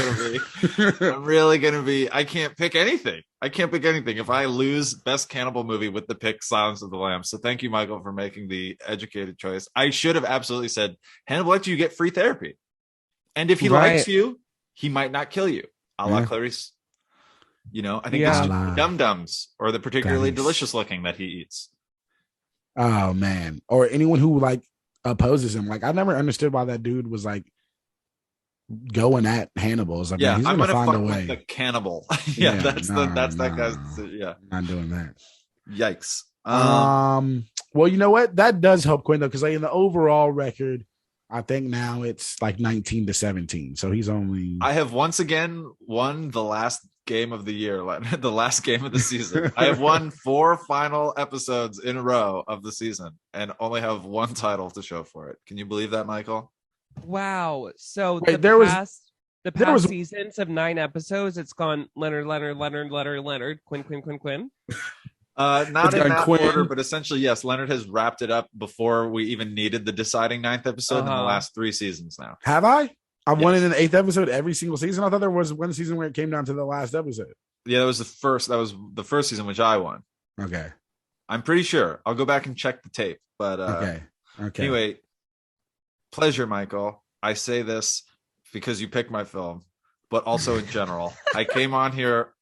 going to be, I can't pick anything. If I lose best cannibal movie with the pick Silence of the Lambs. So thank you, Michael, for making the educated choice. I should have absolutely said, Hannibal Lecter, you get free therapy. And if he likes you, he might not kill you. A la Clarice. You know, I think it's the dum-dums or the particularly delicious looking that he eats. Oh, man. Or anyone who like opposes him. Like, I never understood why that dude was like going at Hannibal. It's like, yeah, he's I'm gonna gonna find fuck a way. With the cannibal. That's that guy's. Yeah, not doing that. Yikes. Well, you know what? That does help Quinn though, because like in the overall record, I think now it's like 19-17. So he's only. I have once again won the last game of the year, the last game of the season. I have won 4 final episodes in a row of the season and only have one title to show for it. Can you believe that, Michael? Wow. So Wait, the past seasons of 9 episodes, it's gone Leonard, Quinn. Not in that order, but essentially, yes, Leonard has wrapped it up before we even needed the deciding 9th episode in the last 3 seasons now. Have I? I've won it in the 8th episode every single season. I thought there was one season where it came down to the last episode. Yeah, that was the first season, which I won. Okay. I'm pretty sure. I'll go back and check the tape. But okay. Anyway, pleasure, Michael. I say this because you picked my film, but also in general. I came on here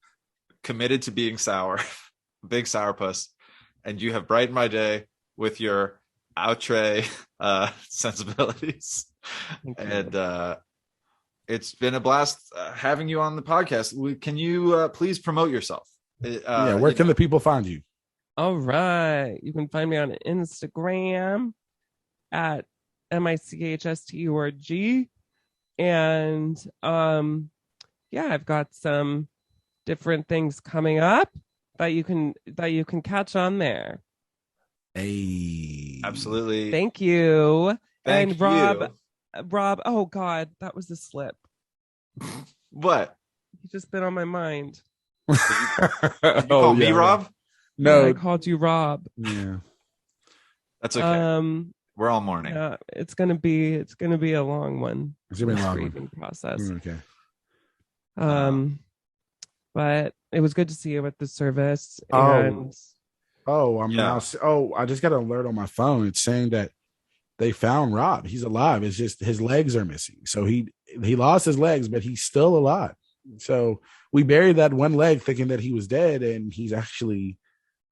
committed to being sour. Big sourpuss, and you have brightened my day with your outre sensibilities. And it's been a blast having you on the podcast. Can you please promote yourself? Where can the people find you? All right, you can find me on Instagram at MICHSTURG, and I've got some different things coming up that you can catch on there. Hey, absolutely. Thank you. And Rob, oh God, that was a slip. What? He's just been on my mind. You call me Rob? No, I called you Rob. Yeah, that's okay. We're all mourning. Yeah, it's gonna be a long one. It's gonna be a long one. Process. Okay. But it was good to see you at the service. I just got an alert on my phone. It's saying that they found Rob. He's alive. It's just his legs are missing. So he lost his legs, but he's still alive. So we buried that one leg thinking that he was dead, and he's actually.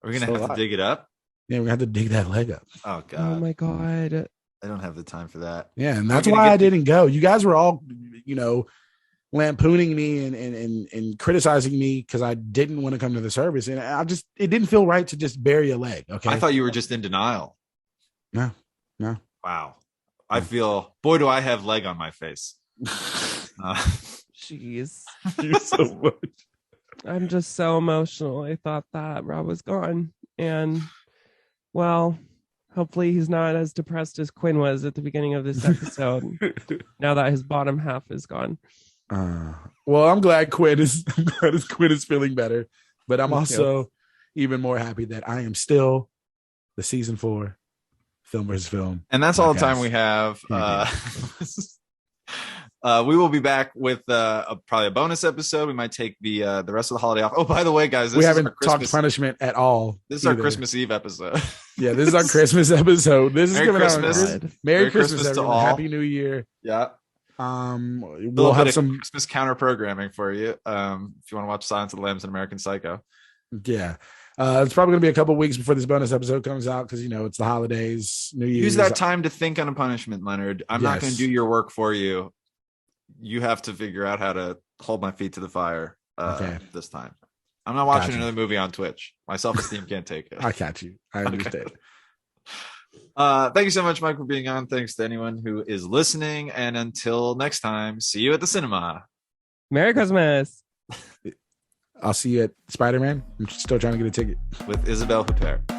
Are we gonna have to dig it up? Yeah, we have to dig that leg up. Oh God! Oh my God! I don't have the time for that. Yeah, and that's why I didn't go. You guys were all, lampooning me and criticizing me because I didn't want to come to the service, and it didn't feel right to just bury a leg. Okay, I thought you were just in denial. No. Wow, I feel, boy, do I have leg on my face. Jeez, you're so much. I'm just so emotional. I thought that Rob was gone, and well, hopefully he's not as depressed as Quinn was at the beginning of this episode. Now that his bottom half is gone. Well, I'm glad Quinn is feeling better, but I'm also even more happy that I am still the season 4 Film versus Film. And that's all the time we have. We will be back with probably a bonus episode. We might take the rest of the holiday off. Oh, by the way, guys, we haven't talked punishment at all. This is our Christmas Eve episode. Yeah, this is our Christmas episode. This Merry is coming Christmas. out. Merry Christmas to all. Happy New Year. Yeah. We'll have some Christmas counter programming for you. If you want to watch Silence of the Lambs and American Psycho. Yeah. It's probably going to be a couple weeks before this bonus episode comes out because, it's the holidays, New Year's. Use that time to think on a punishment, Leonard. I'm not going to do your work for you. You have to figure out how to hold my feet to the fire this time. I'm not watching another movie on Twitch. My self-esteem can't take it. I got you. I understand. Thank you so much, Mike, for being on. Thanks to anyone who is listening. And until next time, see you at the cinema. Merry Christmas. I'll see you at Spider-Man. I'm still trying to get a ticket. With Isabelle Huppert.